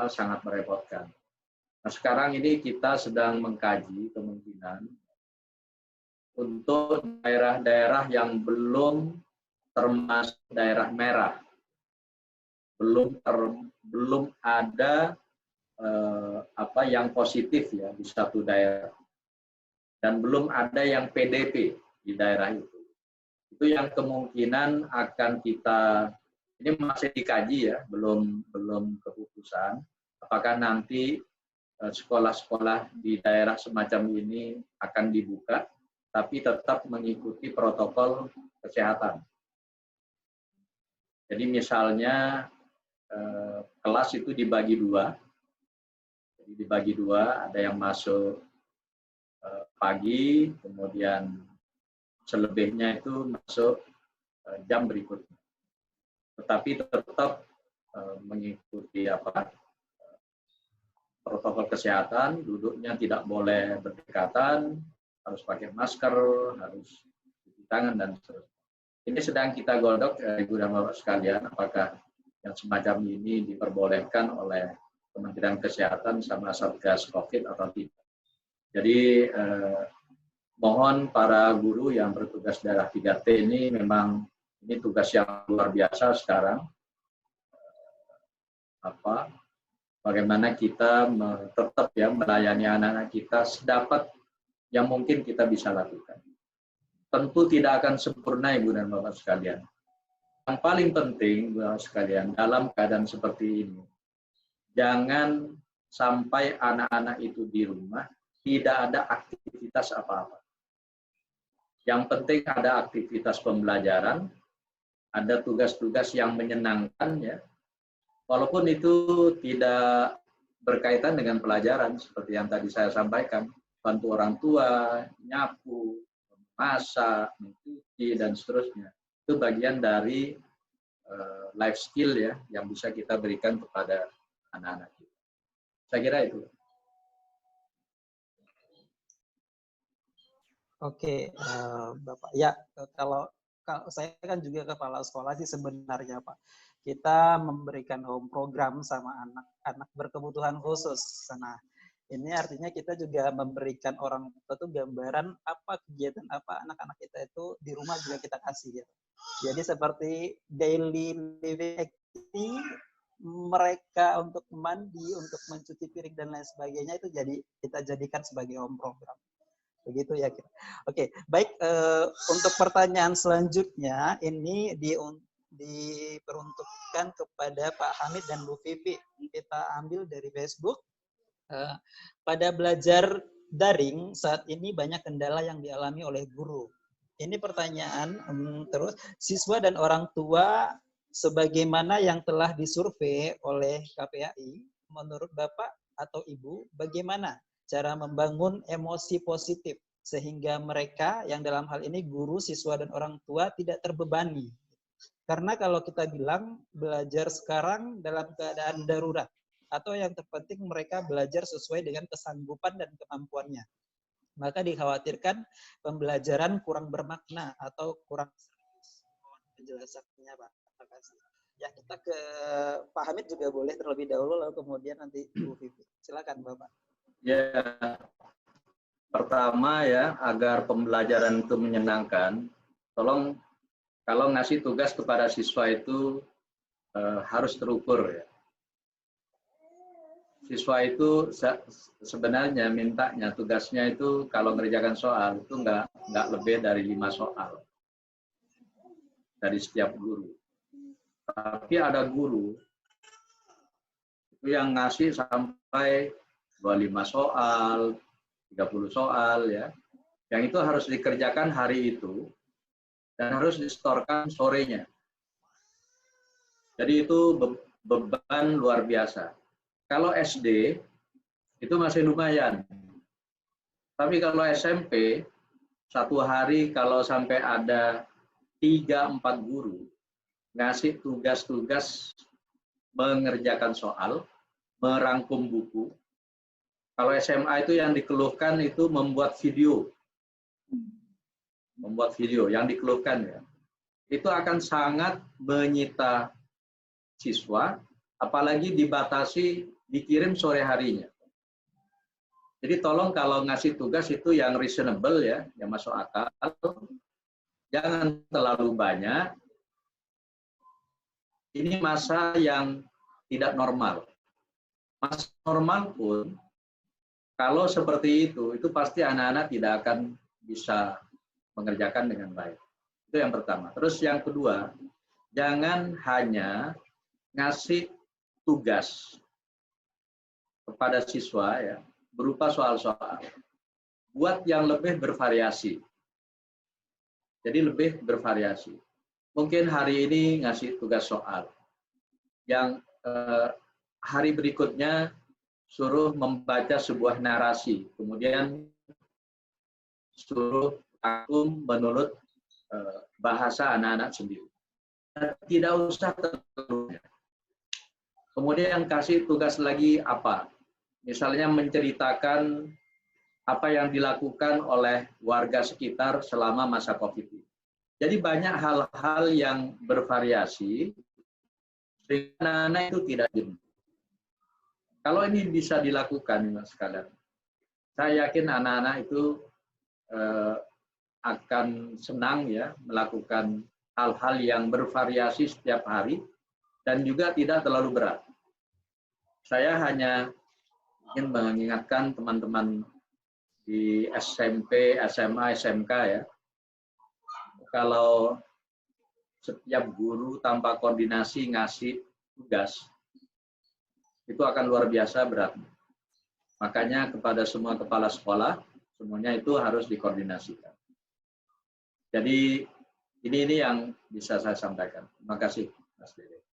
[SPEAKER 4] sangat merepotkan. Nah, sekarang ini kita sedang mengkaji kemungkinan untuk daerah-daerah yang belum termasuk daerah merah, belum ada yang positif ya di satu daerah dan belum ada yang PDP di daerah itu yang kemungkinan akan kita ini masih dikaji ya, belum keputusan apakah nanti sekolah-sekolah di daerah semacam ini akan dibuka tapi tetap mengikuti protokol kesehatan. Jadi misalnya kelas itu dibagi dua. Dibagi dua, ada yang masuk pagi, kemudian selebihnya itu masuk jam berikutnya. Tetapi tetap mengikuti protokol kesehatan, duduknya tidak boleh berdekatan, harus pakai masker, harus cuci tangan dan seterusnya. Ini sedang kita godok, Ibu dan Bapak sekalian, apakah yang semacam ini diperbolehkan oleh Kementerian Kesehatan sama Satgas COVID atau tidak. Jadi mohon para guru yang bertugas daerah 3T ini memang ini tugas yang luar biasa sekarang. Bagaimana kita tetap ya melayani anak-anak kita sedapat yang mungkin kita bisa lakukan. Tentu tidak akan sempurna Ibu dan Bapak sekalian. Yang paling penting Bapak sekalian dalam keadaan seperti ini, jangan sampai anak-anak itu di rumah tidak ada aktivitas apa-apa. Yang penting ada aktivitas pembelajaran, ada tugas-tugas yang menyenangkan ya. Walaupun itu tidak berkaitan dengan pelajaran seperti yang tadi saya sampaikan. bantu orang tua, nyapu, masak, mencuci, dan seterusnya. Itu bagian dari life skill ya, yang bisa kita berikan kepada anak-anak kita. Saya kira itu.
[SPEAKER 3] Oke, Bapak. Ya, kalau saya kan juga kepala sekolah sih sebenarnya, Pak. Kita memberikan home program sama anak-anak berkebutuhan khusus. Nah, ini artinya kita juga memberikan orang tua itu gambaran apa kegiatan apa anak-anak kita itu di rumah juga kita kasih. Ya. Jadi seperti daily living activity mereka untuk mandi, untuk mencuci piring dan lain sebagainya itu jadi kita jadikan sebagai home program. Begitu ya. Oke, baik. Untuk pertanyaan selanjutnya ini diperuntukkan kepada Pak Hamid dan Bu Vivi. Kita ambil dari Facebook. Pada belajar daring saat ini banyak kendala yang dialami oleh guru. Ini pertanyaan terus siswa dan orang tua sebagaimana yang telah disurvei oleh KPAI, menurut Bapak atau Ibu bagaimana cara membangun emosi positif sehingga mereka yang dalam hal ini guru, siswa dan orang tua tidak terbebani. Karena kalau kita bilang belajar sekarang dalam keadaan darurat atau yang terpenting mereka belajar sesuai dengan kesanggupan dan kemampuannya. Maka dikhawatirkan pembelajaran kurang bermakna atau kurang serius. Penjelasannya, Pak. Terima kasih. Ya, kita ke Pak Hamid juga boleh terlebih dahulu, lalu kemudian nanti Bu Vivi. Silakan, Bapak.
[SPEAKER 4] Ya, pertama ya, agar pembelajaran itu menyenangkan, tolong kalau ngasih tugas kepada siswa itu harus terukur ya. Siswa itu sebenarnya mintanya tugasnya itu kalau ngerjakan soal itu nggak lebih dari 5 soal dari setiap guru. Tapi ada guru itu yang ngasih sampai 25 soal, 30 soal ya. Yang itu harus dikerjakan hari itu dan harus disetorkan sorenya. Jadi itu beban luar biasa. Kalau SD itu masih lumayan. Tapi kalau SMP satu hari kalau sampai ada 3-4 guru ngasih tugas-tugas mengerjakan soal, merangkum buku. Kalau SMA itu yang dikeluhkan itu membuat video. Membuat video yang dikeluhkan ya. Itu akan sangat menyita siswa, apalagi dibatasi dikirim sore harinya. Jadi tolong kalau ngasih tugas itu yang reasonable ya, yang masuk akal. Jangan terlalu banyak. Ini masa yang tidak normal. Masa normal pun kalau seperti itu pasti anak-anak tidak akan bisa mengerjakan dengan baik. Itu yang pertama. Terus yang kedua, jangan hanya ngasih tugas kepada siswa ya, berupa soal-soal. Buat yang lebih bervariasi. Jadi lebih bervariasi. Mungkin hari ini ngasih tugas soal. Yang hari berikutnya suruh membaca sebuah narasi. Kemudian suruh akum menurut bahasa anak-anak sendiri. Tidak usah terlalu. Kemudian kasih tugas lagi apa? Misalnya menceritakan apa yang dilakukan oleh warga sekitar selama masa COVID. Jadi banyak hal-hal yang bervariasi sehingga anak-anak itu tidak jenuh. Kalau ini bisa dilakukan, Mas sekalian, saya yakin anak-anak itu akan senang ya melakukan hal-hal yang bervariasi setiap hari dan juga tidak terlalu berat. Saya hanya ingin mengingatkan teman-teman di SMP, SMA, SMK ya, kalau setiap guru tanpa koordinasi ngasih tugas, itu akan luar biasa berat. Makanya kepada semua kepala sekolah, semuanya itu harus dikoordinasikan. Jadi ini yang bisa saya sampaikan. Terima kasih, Mas Dede.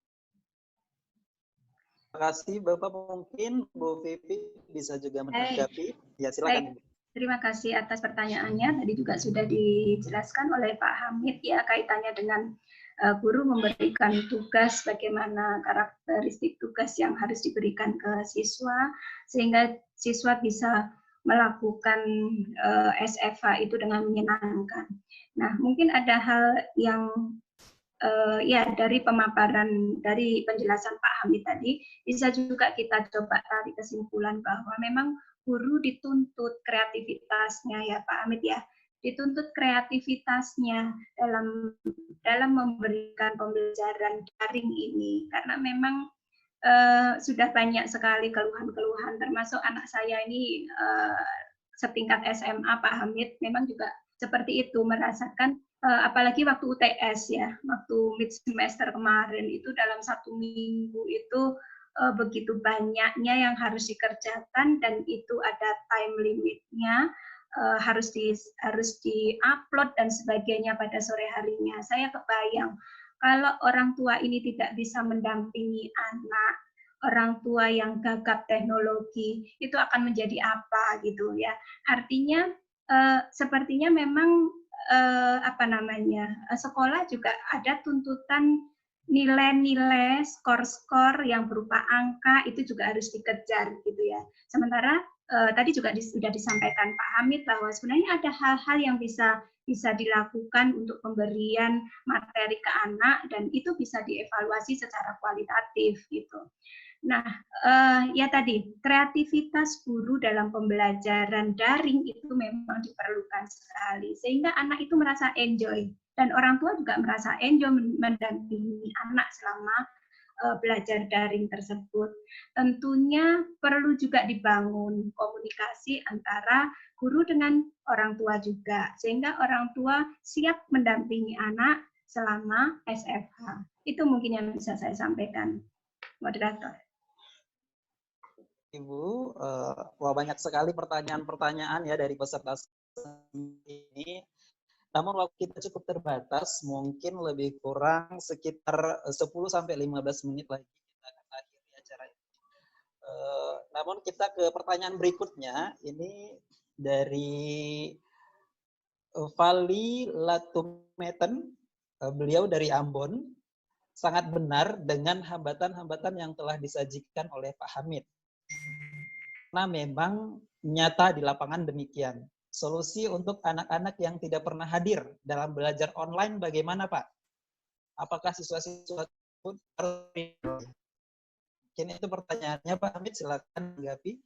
[SPEAKER 3] Terima kasih Bapak, mungkin Bu Vivi bisa juga menanggapi. Ya silakan.
[SPEAKER 5] Terima kasih atas pertanyaannya. Tadi juga sudah dijelaskan oleh Pak Hamid ya kaitannya dengan guru memberikan tugas, bagaimana karakteristik tugas yang harus diberikan ke siswa sehingga siswa bisa melakukan SFH itu dengan menyenangkan. Nah, mungkin ada hal yang ya dari pemaparan dari penjelasan Pak Hamid tadi bisa juga kita coba tarik kesimpulan bahwa memang guru dituntut kreativitasnya ya Pak Hamid ya, dituntut kreativitasnya dalam memberikan pembelajaran daring ini karena memang sudah banyak sekali keluhan-keluhan termasuk anak saya ini setingkat SMA Pak Hamid memang juga seperti itu merasakan apalagi waktu UTS ya, waktu mid semester kemarin itu dalam 1 minggu itu begitu banyaknya yang harus dikerjakan dan itu ada time limitnya, harus di-upload dan sebagainya pada sore harinya. Saya kebayang kalau orang tua ini tidak bisa mendampingi anak, orang tua yang gagap teknologi itu akan menjadi apa gitu ya. Artinya sepertinya memang sekolah juga ada tuntutan nilai-nilai, skor-skor yang berupa angka itu juga harus dikejar gitu ya. Sementara tadi juga sudah disampaikan Pak Hamid bahwa sebenarnya ada hal-hal yang bisa dilakukan untuk pemberian materi ke anak dan itu bisa dievaluasi secara kualitatif gitu. Nah, ya tadi kreativitas guru dalam pembelajaran daring itu memang diperlukan sekali sehingga anak itu merasa enjoy dan orang tua juga merasa enjoy mendampingi anak selama belajar daring tersebut. Tentunya perlu juga dibangun komunikasi antara guru dengan orang tua juga sehingga orang tua siap mendampingi anak selama SFH. Itu mungkin yang bisa saya sampaikan, moderator.
[SPEAKER 3] Ibu, wah banyak sekali pertanyaan-pertanyaan ya dari peserta ini. Namun waktu kita cukup terbatas, mungkin lebih kurang sekitar 10-15 menit lagi kita akan akhiri acara ini. Namun kita ke pertanyaan berikutnya, ini dari Vali Latumeten, beliau dari Ambon, sangat benar dengan hambatan-hambatan yang telah disajikan oleh Pak Hamid. Karena memang nyata di lapangan demikian. Solusi untuk anak-anak yang tidak pernah hadir dalam belajar online bagaimana Pak? Apakah siswa-siswa pun harus? Mungkin itu pertanyaannya Pak Hamid, silakan tanggapi.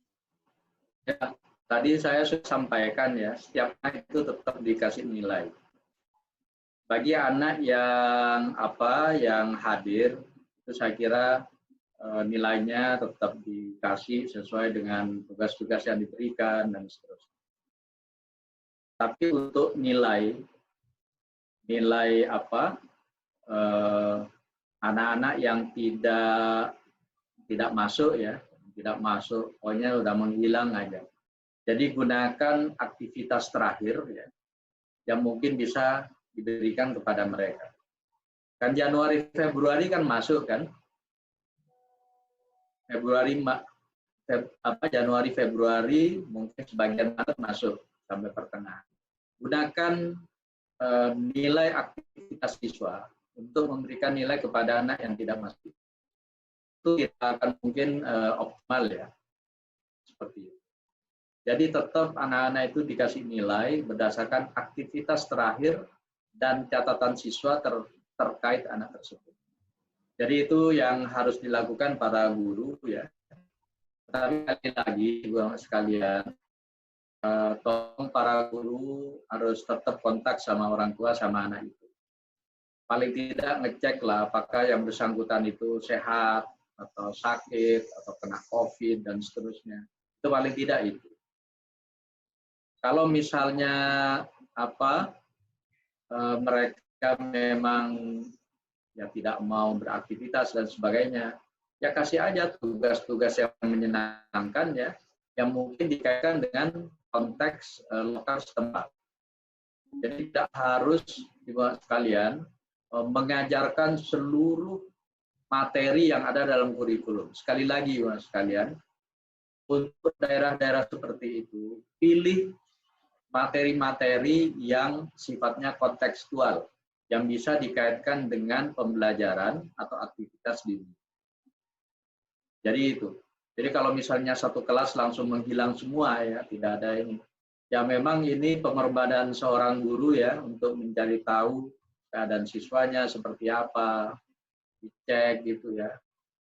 [SPEAKER 4] Ya, tadi saya sudah sampaikan ya, setiap anak itu tetap dikasih nilai. Bagi anak yang hadir, itu saya kira nilainya tetap dikasih sesuai dengan tugas-tugas yang diberikan dan seterusnya. Tapi untuk nilai anak-anak yang tidak masuk ya, pokoknya udah menghilang aja. Jadi gunakan aktivitas terakhir ya, yang mungkin bisa diberikan kepada mereka. Kan Januari Februari kan masuk kan? Januari Februari mungkin sebagian Maret masuk sampai pertengahan. Gunakan nilai aktivitas siswa untuk memberikan nilai kepada anak yang tidak masuk. Itu kita akan mungkin optimal ya, seperti itu. Jadi tetap anak-anak itu dikasih nilai berdasarkan aktivitas terakhir dan catatan siswa terkait anak tersebut. Jadi itu yang harus dilakukan para guru ya. Tapi lagi Ibu sekalian, tolong para guru harus tetap kontak sama orang tua sama anak itu. Paling tidak ngecek lah apakah yang bersangkutan itu sehat atau sakit atau kena COVID dan seterusnya. Itu paling tidak itu. Kalau misalnya mereka memang ya tidak mau beraktivitas dan sebagainya, ya kasih aja tugas-tugas yang menyenangkan ya, yang mungkin dikaitkan dengan konteks lokal setempat. Jadi tidak harus Ibu sekalian mengajarkan seluruh materi yang ada dalam kurikulum. Sekali lagi Ibu sekalian, untuk daerah-daerah seperti itu, pilih materi-materi yang sifatnya kontekstual, yang bisa dikaitkan dengan pembelajaran atau aktivitas di rumah. Jadi itu. Jadi kalau misalnya satu kelas langsung menghilang semua ya, tidak ada ini. Ya memang ini pengorbanan seorang guru ya untuk mencari tahu keadaan siswanya seperti apa, dicek gitu ya.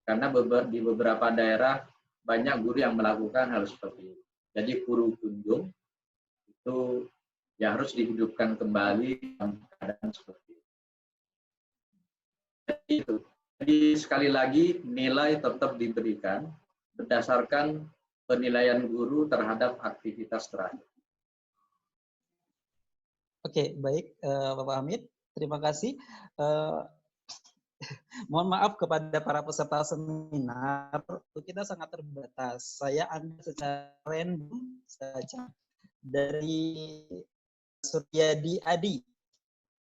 [SPEAKER 4] Karena di beberapa daerah banyak guru yang melakukan hal seperti itu. Jadi guru kunjung itu ya harus dihidupkan kembali dalam keadaan seperti itu. Jadi itu. Jadi sekali lagi nilai tetap diberikan berdasarkan penilaian guru terhadap aktivitas terakhir.
[SPEAKER 3] Oke, baik Bapak Hamid, terima kasih. Mohon maaf kepada para peserta seminar, kita sangat terbatas. Saya ambil secara random saja dari Suryadi Adi.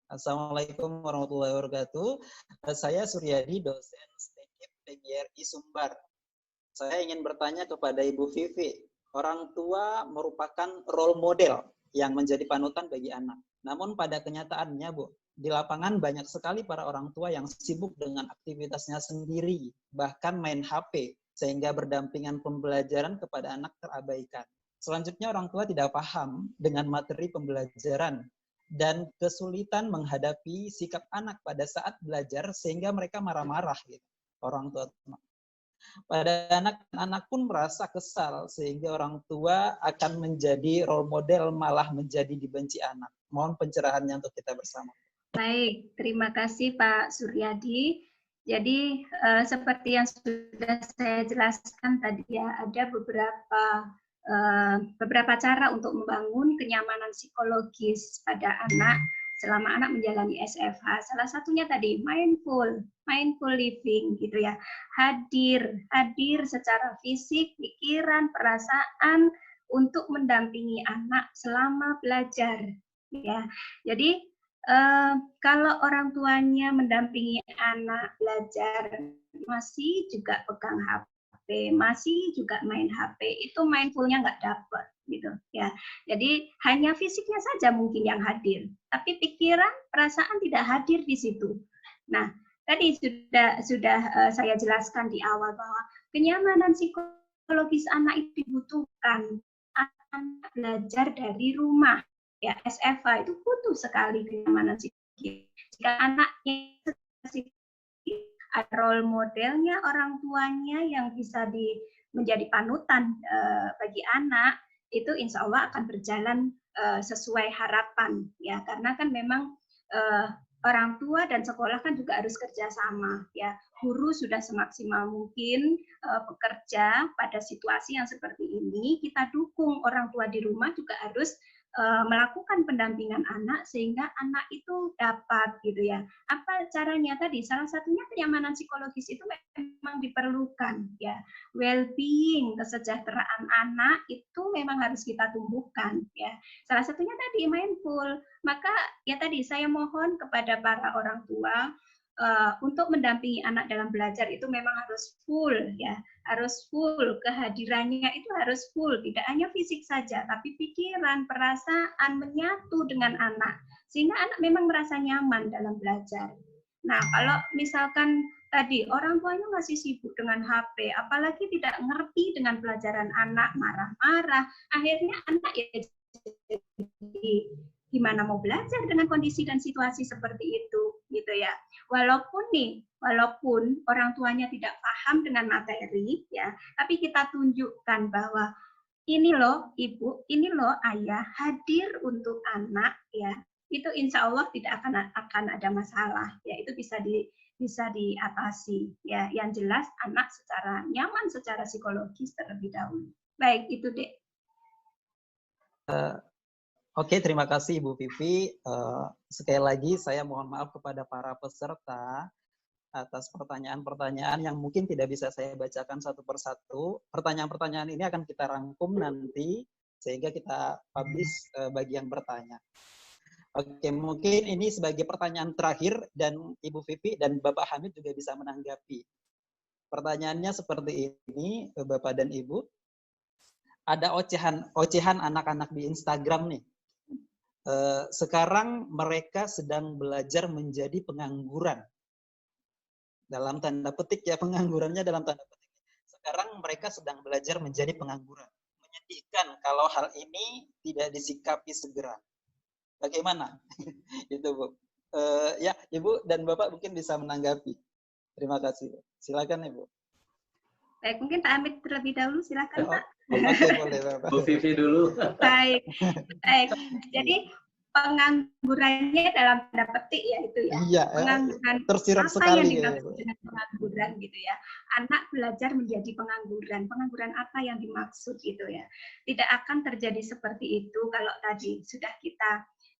[SPEAKER 3] Assalamualaikum warahmatullahi wabarakatuh. Saya Suryadi, dosen STEKIP PGRI Sumbar. Saya ingin bertanya kepada Ibu Vivi. Orang tua merupakan role model yang menjadi panutan bagi anak. Namun pada kenyataannya, Bu, di lapangan banyak sekali para orang tua yang sibuk dengan aktivitasnya sendiri, bahkan main HP, sehingga berdampingan pembelajaran kepada anak terabaikan. Selanjutnya orang tua tidak paham dengan materi pembelajaran dan kesulitan menghadapi sikap anak pada saat belajar sehingga mereka marah-marah gitu. Orang tua. Pada anak-anak pun merasa kesal sehingga orang tua akan menjadi role model malah menjadi dibenci anak. Mohon pencerahannya untuk kita bersama. Baik,
[SPEAKER 5] terima kasih Pak Suryadi. Jadi seperti yang sudah saya jelaskan tadi ya, ada beberapa cara untuk membangun kenyamanan psikologis pada anak selama anak menjalani SFH. Salah satunya tadi mindful living gitu ya. Hadir secara fisik, pikiran, perasaan untuk mendampingi anak selama belajar ya. Jadi kalau orang tuanya mendampingi anak belajar masih juga pegang HP, masih juga main HP, itu mindfulnya nggak dapat gitu ya. Jadi hanya fisiknya saja mungkin yang hadir, tapi pikiran, perasaan tidak hadir di situ. Nah, tadi sudah saya jelaskan di awal bahwa kenyamanan psikologis anak itu dibutuhkan. Anak belajar dari rumah. Ya, SFH itu butuh sekali kenyamanan psikis. Jika anaknya ada role modelnya, orang tuanya yang bisa menjadi panutan bagi anak, itu insya Allah akan berjalan sesuai harapan. Ya, karena kan memang orang tua dan sekolah kan juga harus kerjasama. Ya, guru sudah semaksimal mungkin bekerja pada situasi yang seperti ini. Kita dukung orang tua di rumah juga harus melakukan pendampingan anak sehingga anak itu dapat gitu ya. Apa caranya tadi? Salah satunya kenyamanan psikologis itu memang diperlukan ya. Well-being, kesejahteraan anak itu memang harus kita tumbuhkan ya. Salah satunya tadi mindful. Maka ya tadi saya mohon kepada para orang tua untuk mendampingi anak dalam belajar itu memang harus full ya, harus full, kehadirannya itu harus full, tidak hanya fisik saja tapi pikiran, perasaan menyatu dengan anak sehingga anak memang merasa nyaman dalam belajar. Nah, kalau misalkan tadi orang tuanya masih sibuk dengan HP, apalagi tidak ngerti dengan pelajaran anak, marah-marah, akhirnya anak ya jadi gimana mau belajar dengan kondisi dan situasi seperti itu gitu ya. Walaupun orang tuanya tidak paham dengan materi ya, tapi kita tunjukkan bahwa ini loh ibu, ini loh ayah hadir untuk anak ya. Itu insya Allah tidak akan ada masalah ya, itu bisa diatasi ya. Yang jelas anak secara nyaman secara psikologis terlebih dahulu. Baik, itu Dek.
[SPEAKER 3] Oke, terima kasih Ibu Vivi. Sekali lagi saya mohon maaf kepada para peserta atas pertanyaan-pertanyaan yang mungkin tidak bisa saya bacakan satu persatu. Pertanyaan-pertanyaan ini akan kita rangkum nanti sehingga kita publish bagi yang bertanya. Oke, mungkin ini sebagai pertanyaan terakhir dan Ibu Vivi dan Bapak Hamid juga bisa menanggapi. Pertanyaannya seperti ini, Bapak dan Ibu. Ada ocehan anak-anak di Instagram nih. sekarang mereka sedang belajar menjadi pengangguran. Dalam tanda petik ya, penganggurannya dalam tanda petik. Sekarang mereka sedang belajar menjadi pengangguran. Menyedihkan kalau hal ini tidak disikapi segera. Bagaimana? Itu Bu. Ya, Ibu dan Bapak mungkin bisa menanggapi. Terima kasih. Silakan Ibu.
[SPEAKER 5] Baik, mungkin Pak Amit terlebih dahulu, silakan Pak.
[SPEAKER 3] Oke, boleh Bapak.
[SPEAKER 4] Bu Vivi dulu.
[SPEAKER 5] Baik, baik. Jadi penganggurannya dalam tanda petik ya itu ya.
[SPEAKER 3] Iya,
[SPEAKER 5] Pengangguran
[SPEAKER 3] tersirat
[SPEAKER 5] apa
[SPEAKER 3] sekali
[SPEAKER 5] yang
[SPEAKER 3] ya.
[SPEAKER 5] dimaksud dengan pengangguran gitu ya. Anak belajar menjadi pengangguran. Pengangguran apa yang dimaksud itu ya. Tidak akan terjadi seperti itu kalau tadi sudah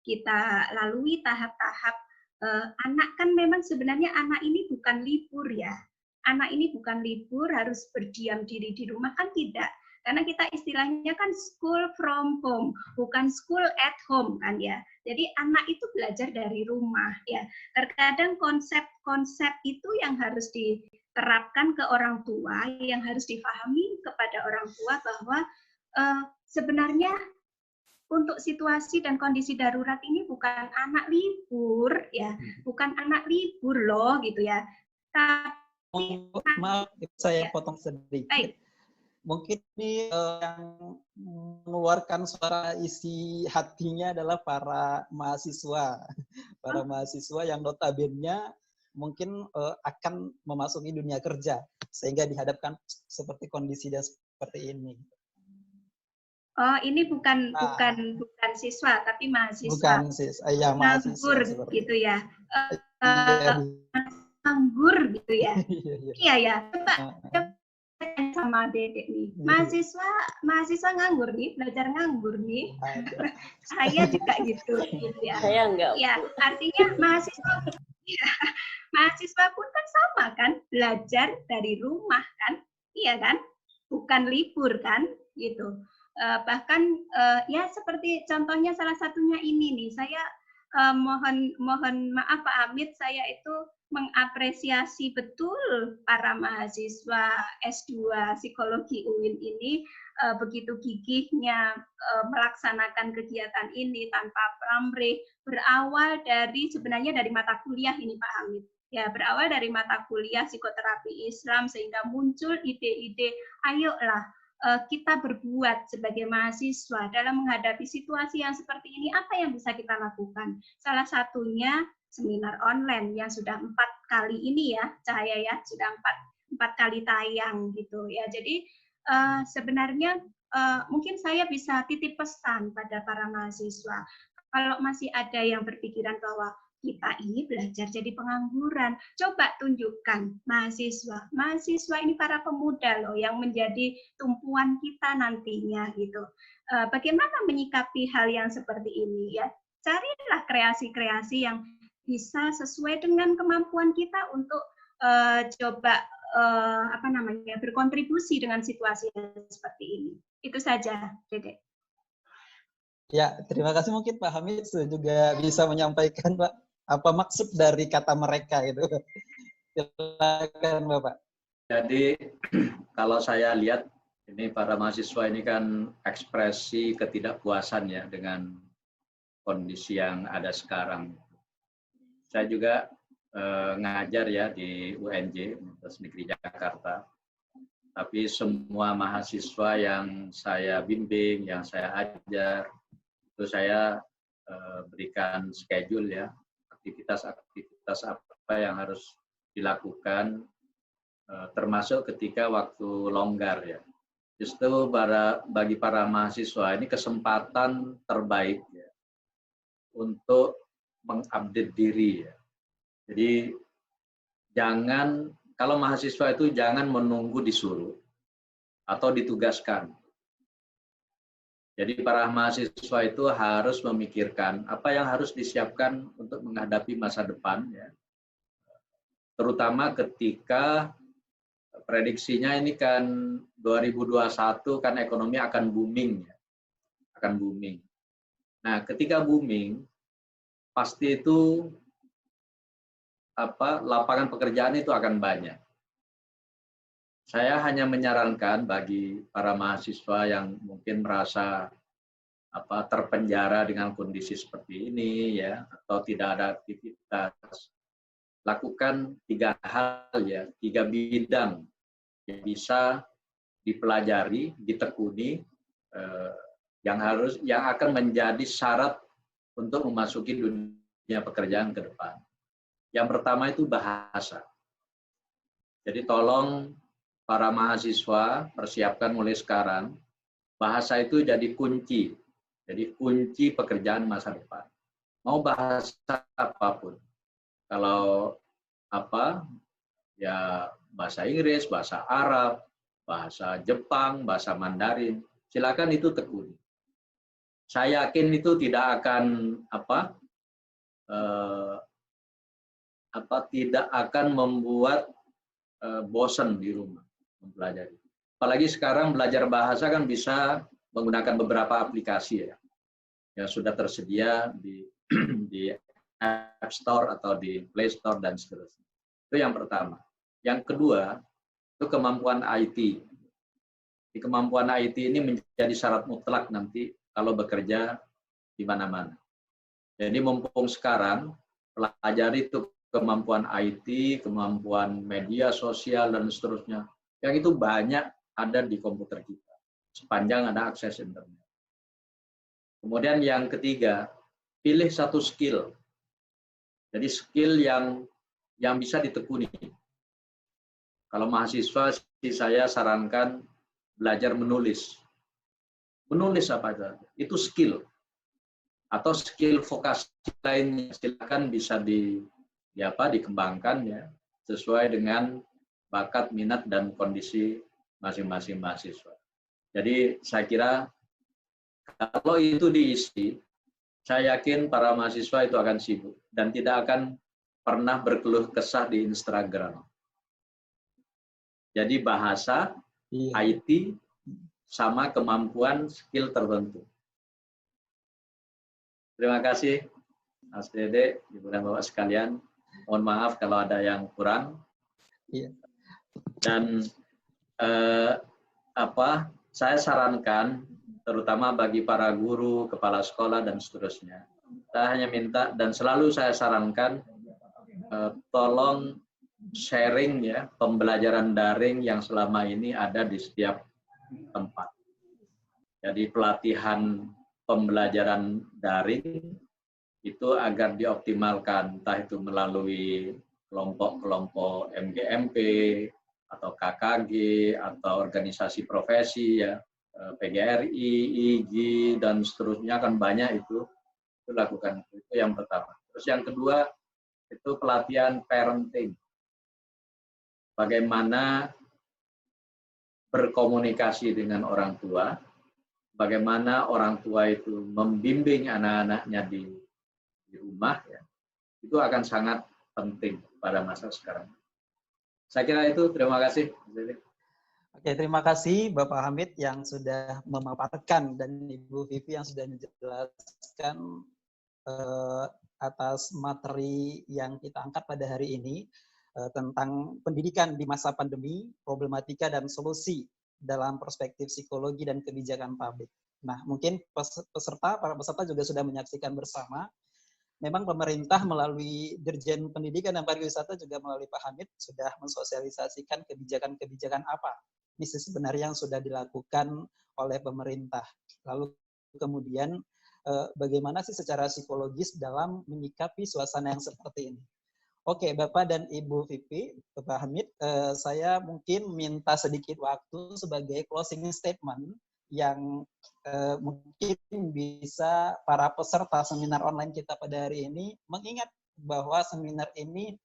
[SPEAKER 5] kita lalui tahap-tahap. Anak kan memang sebenarnya anak ini bukan libur ya. Anak ini bukan libur harus berdiam diri di rumah, kan tidak. Karena kita istilahnya kan school from home, bukan school at home kan ya. Jadi anak itu belajar dari rumah ya. Terkadang konsep-konsep itu yang harus diterapkan ke orang tua, yang harus difahami kepada orang tua bahwa sebenarnya untuk situasi dan kondisi darurat ini bukan anak libur ya, bukan anak libur loh gitu ya.
[SPEAKER 3] Maaf, saya potong sedikit.
[SPEAKER 5] Baik.
[SPEAKER 3] Mungkin ini yang mengeluarkan suara isi hatinya adalah para mahasiswa. Para mahasiswa yang notabene mungkin akan memasuki dunia kerja. Sehingga dihadapkan seperti kondisi dan seperti ini.
[SPEAKER 5] Oh, ini bukan siswa, tapi mahasiswa.
[SPEAKER 3] Bukan siswa, ya mahasiswa.
[SPEAKER 5] Nganggur gitu ya.
[SPEAKER 3] Nganggur
[SPEAKER 5] gitu ya. Iya ya. Coba sama Dedek nih. Mahasiswa nganggur nih, belajar nganggur nih. Saya juga gitu ya.
[SPEAKER 6] Saya enggak.
[SPEAKER 5] Ya, artinya mahasiswa pun kan sama kan, belajar dari rumah kan. Iya kan? Bukan libur kan, gitu. Bahkan ya seperti contohnya salah satunya ini nih, saya mohon maaf Pak Amit, saya itu mengapresiasi betul para mahasiswa S2 Psikologi UIN ini begitu gigihnya melaksanakan kegiatan ini tanpa pamrih, berawal dari sebenarnya dari mata kuliah ini Pak Amit. Ya, berawal dari mata kuliah psikoterapi Islam sehingga muncul ide-ide, ayolah kita berbuat sebagai mahasiswa dalam menghadapi situasi yang seperti ini, apa yang bisa kita lakukan? Salah satunya seminar online yang sudah 4 kali ini ya, Cahaya ya, sudah 4 kali tayang gitu ya. Jadi sebenarnya mungkin saya bisa titip pesan pada para mahasiswa. Kalau masih ada yang berpikiran bahwa kita ini belajar jadi pengangguran, coba tunjukkan mahasiswa ini para pemuda loh yang menjadi tumpuan kita nantinya gitu. Bagaimana menyikapi hal yang seperti ini ya? Carilah kreasi-kreasi yang bisa sesuai dengan kemampuan kita untuk coba berkontribusi dengan situasi yang seperti ini. Itu saja, Dedek.
[SPEAKER 3] Ya, terima kasih. Mungkin Pak Hamid juga bisa menyampaikan Pak apa maksud dari kata mereka itu. Silakan Bapak.
[SPEAKER 4] Jadi kalau saya lihat ini para mahasiswa ini kan ekspresi ketidakpuasan ya dengan kondisi yang ada sekarang. Saya juga ngajar ya di UNJ, Universitas Negeri Jakarta. Tapi semua mahasiswa yang saya bimbing, yang saya ajar, itu saya berikan schedule ya, aktivitas apa yang harus dilakukan, termasuk ketika waktu longgar ya. Justru bagi para mahasiswa ini kesempatan terbaik ya, untuk mengupdate diri ya. Jadi kalau mahasiswa itu jangan menunggu disuruh atau ditugaskan. Jadi para mahasiswa itu harus memikirkan apa yang harus disiapkan untuk menghadapi masa depan ya. Terutama ketika prediksinya ini kan 2021 kan ekonomi akan booming ya. Akan booming. Nah, ketika booming pasti itu lapangan pekerjaan itu akan banyak. Saya hanya menyarankan bagi para mahasiswa yang mungkin merasa terpenjara dengan kondisi seperti ini ya, atau tidak ada aktivitas, lakukan 3 hal ya, 3 bidang yang bisa dipelajari, ditekuni, yang akan menjadi syarat untuk memasuki dunia pekerjaan ke depan. Yang pertama itu bahasa. Jadi tolong para mahasiswa persiapkan mulai sekarang, bahasa itu jadi kunci. Jadi kunci pekerjaan masa depan. Mau bahasa apapun. Kalau ya bahasa Inggris, bahasa Arab, bahasa Jepang, bahasa Mandarin, silakan itu tekuni. Saya yakin itu tidak akan tidak akan membuat bosan di rumah mempelajari. Apalagi sekarang belajar bahasa kan bisa menggunakan beberapa aplikasi ya, yang sudah tersedia di App Store atau di Play Store dan seterusnya. Itu yang pertama. Yang kedua, itu kemampuan IT. Di kemampuan IT ini menjadi syarat mutlak nanti kalau bekerja di mana-mana. Jadi mumpung sekarang pelajari itu kemampuan IT, kemampuan media sosial dan seterusnya. Yang itu banyak ada di komputer kita, sepanjang ada akses internet. Kemudian yang ketiga, pilih satu skill. Jadi skill yang bisa ditekuni. Kalau mahasiswa, saya sarankan belajar menulis. Menulis apa saja, itu skill. Atau skill vokasi lainnya, silakan bisa dikembangkan ya, sesuai dengan bakat, minat, dan kondisi masing-masing mahasiswa. Jadi saya kira kalau itu diisi, saya yakin para mahasiswa itu akan sibuk dan tidak akan pernah berkeluh kesah di Instagram. Jadi bahasa, IT, sama kemampuan skill tertentu. Terima kasih, Mas Dede, Ibu dan Bapak sekalian. Mohon maaf kalau ada yang kurang. Dan saya sarankan, terutama bagi para guru, kepala sekolah, dan seterusnya. Saya hanya minta, dan selalu saya sarankan, tolong sharing ya, pembelajaran daring yang selama ini ada di setiap tempat. Jadi pelatihan pembelajaran daring itu agar dioptimalkan, entah itu melalui kelompok-kelompok MGMP, atau KKG, atau organisasi profesi, ya, PGRI, IGI, dan seterusnya, kan banyak itu lakukan. Itu yang pertama. Terus yang kedua, itu pelatihan parenting. Bagaimana berkomunikasi dengan orang tua, bagaimana orang tua itu membimbing anak-anaknya di rumah, ya, itu akan sangat penting pada masa sekarang. Saya kira itu, terima kasih.
[SPEAKER 3] Oke, terima kasih Bapak Hamid yang sudah memaparkan dan Ibu Vivi yang sudah menjelaskan atas materi yang kita angkat pada hari ini tentang pendidikan di masa pandemi, problematika dan solusi dalam perspektif psikologi dan kebijakan publik. Nah, mungkin para peserta juga sudah menyaksikan bersama. Memang pemerintah melalui Dirjen Pendidikan dan Pariwisata juga melalui Pak Hamid sudah mensosialisasikan kebijakan-kebijakan apa misi sebenarnya yang sudah dilakukan oleh pemerintah. Lalu kemudian bagaimana sih secara psikologis dalam menyikapi suasana yang seperti ini. Oke, Bapak dan Ibu Vivi, Bapak Hamid, saya mungkin minta sedikit waktu sebagai closing statement yang mungkin bisa para peserta seminar online kita pada hari ini mengingat bahwa seminar ini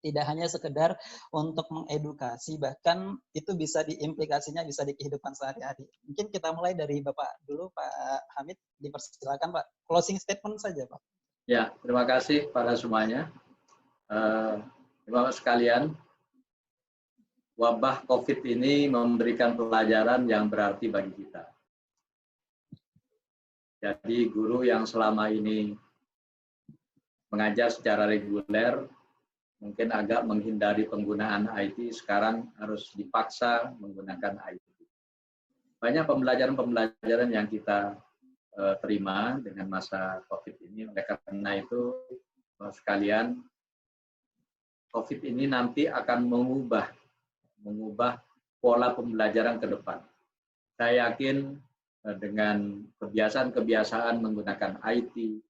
[SPEAKER 3] tidak hanya sekedar untuk mengedukasi, bahkan itu bisa diimplikasinya bisa di kehidupan sehari-hari. Mungkin kita mulai dari Bapak dulu, Pak Hamid, dipersilakan Pak. Closing statement saja, Pak.
[SPEAKER 4] Ya, terima kasih pada semuanya. Bapak sekalian, wabah COVID ini memberikan pelajaran yang berarti bagi kita. Jadi guru yang selama ini mengajar secara reguler, mungkin agak menghindari penggunaan IT, sekarang harus dipaksa menggunakan IT. Banyak pembelajaran-pembelajaran yang kita terima dengan masa COVID ini. Oleh karena itu, sekalian, COVID ini nanti akan mengubah pola pembelajaran ke depan. Saya yakin dengan kebiasaan-kebiasaan menggunakan IT,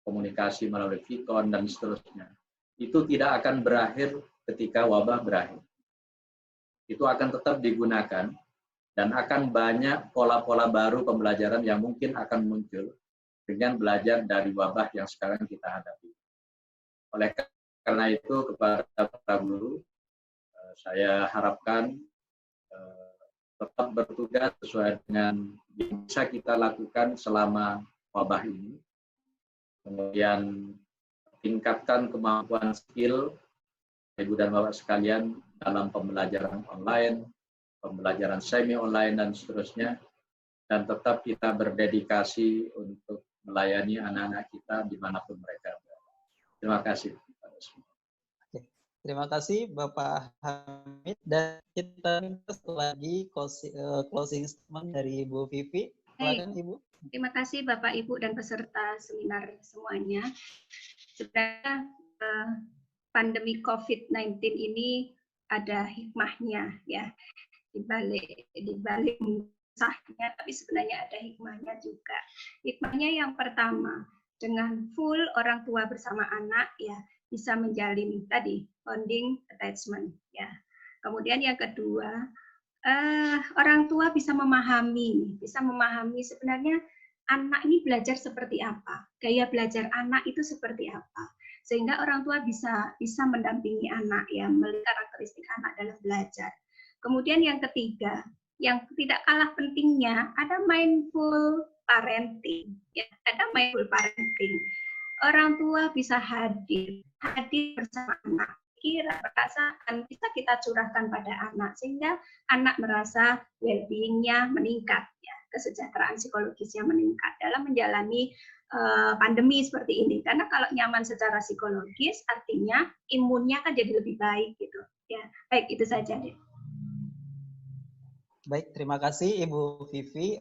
[SPEAKER 4] komunikasi melalui Vicon, dan seterusnya, itu tidak akan berakhir ketika wabah berakhir. Itu akan tetap digunakan, dan akan banyak pola-pola baru pembelajaran yang mungkin akan muncul dengan belajar dari wabah yang sekarang kita hadapi. Oleh karena itu, kepada para guru, saya harapkan tetap bertugas sesuai dengan yang bisa kita lakukan selama wabah ini. Kemudian tingkatkan kemampuan skill Ibu dan Bapak sekalian dalam pembelajaran online, pembelajaran semi-online, dan seterusnya. Dan tetap kita berdedikasi untuk melayani anak-anak kita dimanapun mereka berada. Terima kasih.
[SPEAKER 3] Terima kasih Bapak Hamid, dan kita minta lagi closing statement dari Ibu Vivi. Silakan Ibu.
[SPEAKER 5] Terima kasih Bapak, Ibu, dan peserta seminar semuanya. Sebenarnya pandemi COVID-19 ini ada hikmahnya, ya, di balik musahnya, tapi sebenarnya ada hikmahnya juga. Hikmahnya yang pertama, dengan full orang tua bersama anak, ya, bisa menjalin tadi bonding attachment, ya. Kemudian yang kedua, orang tua bisa memahami sebenarnya anak ini belajar seperti apa, gaya belajar anak itu seperti apa, sehingga orang tua bisa mendampingi anak, ya, melihat karakteristik anak dalam belajar. Kemudian yang ketiga, yang tidak kalah pentingnya, ada mindful parenting, ya, ada mindful parenting. Orang tua bisa hadir bersama anak, perasaan bisa kita curahkan pada anak, sehingga anak merasa well-being-nya meningkat, ya, kesejahteraan psikologisnya meningkat dalam menjalani pandemi seperti ini. Karena kalau nyaman secara psikologis, artinya imunnya kan jadi lebih baik, gitu. Ya, baik, itu saja deh.
[SPEAKER 3] Baik, terima kasih Ibu Vivi.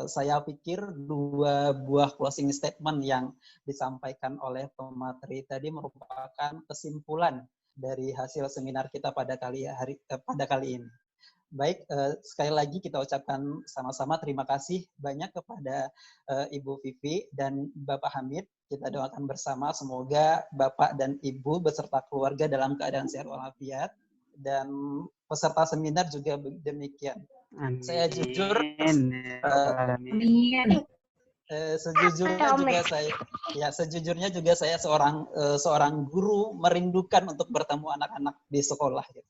[SPEAKER 3] Saya pikir dua buah closing statement yang disampaikan oleh pemateri tadi merupakan kesimpulan dari hasil seminar kita pada kali ini. Baik, sekali lagi kita ucapkan sama-sama terima kasih banyak kepada Ibu Vivi dan Bapak Hamid. Kita doakan bersama semoga Bapak dan Ibu beserta keluarga dalam keadaan sehat walafiat, dan peserta seminar juga demikian. Amin. Saya jujur, sejujurnya juga saya seorang guru merindukan untuk bertemu anak-anak di sekolah. Gitu.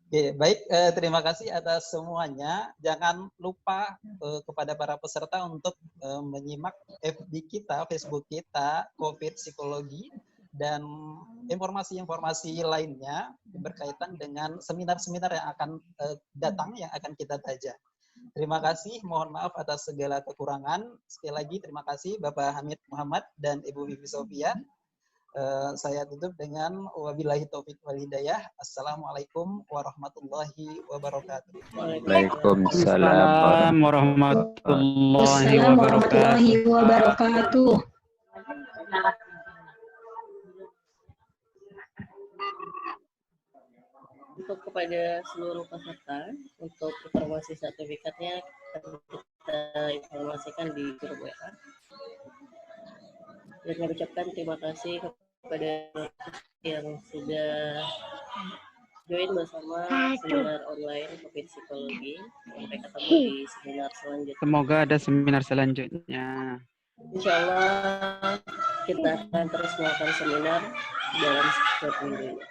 [SPEAKER 3] Oke, baik, terima kasih atas semuanya. Jangan lupa kepada para peserta untuk menyimak FB kita, Facebook kita, COVID Psikologi, dan informasi-informasi lainnya berkaitan dengan seminar-seminar yang akan datang, yang akan kita tajam. Terima kasih, mohon maaf atas segala kekurangan. Sekali lagi terima kasih Bapak Hamid Muhammad dan Ibu Vivi Sofia. Saya tutup dengan wabillahi taufiq wal hidayah. Assalamualaikum warahmatullahi wabarakatuh.
[SPEAKER 6] Waalaikumsalam warahmatullahi wabarakatuh.
[SPEAKER 7] Untuk kepada seluruh peserta, untuk informasi sertifikatnya kita informasikan di grup WA. Dan mengucapkan terima kasih kepada yang sudah join bersama seminar online COVID Psikologi. Sampai ketemu di seminar selanjutnya.
[SPEAKER 6] Semoga ada seminar selanjutnya.
[SPEAKER 7] Insya Allah kita akan terus melakukan seminar dalam setiap minggu.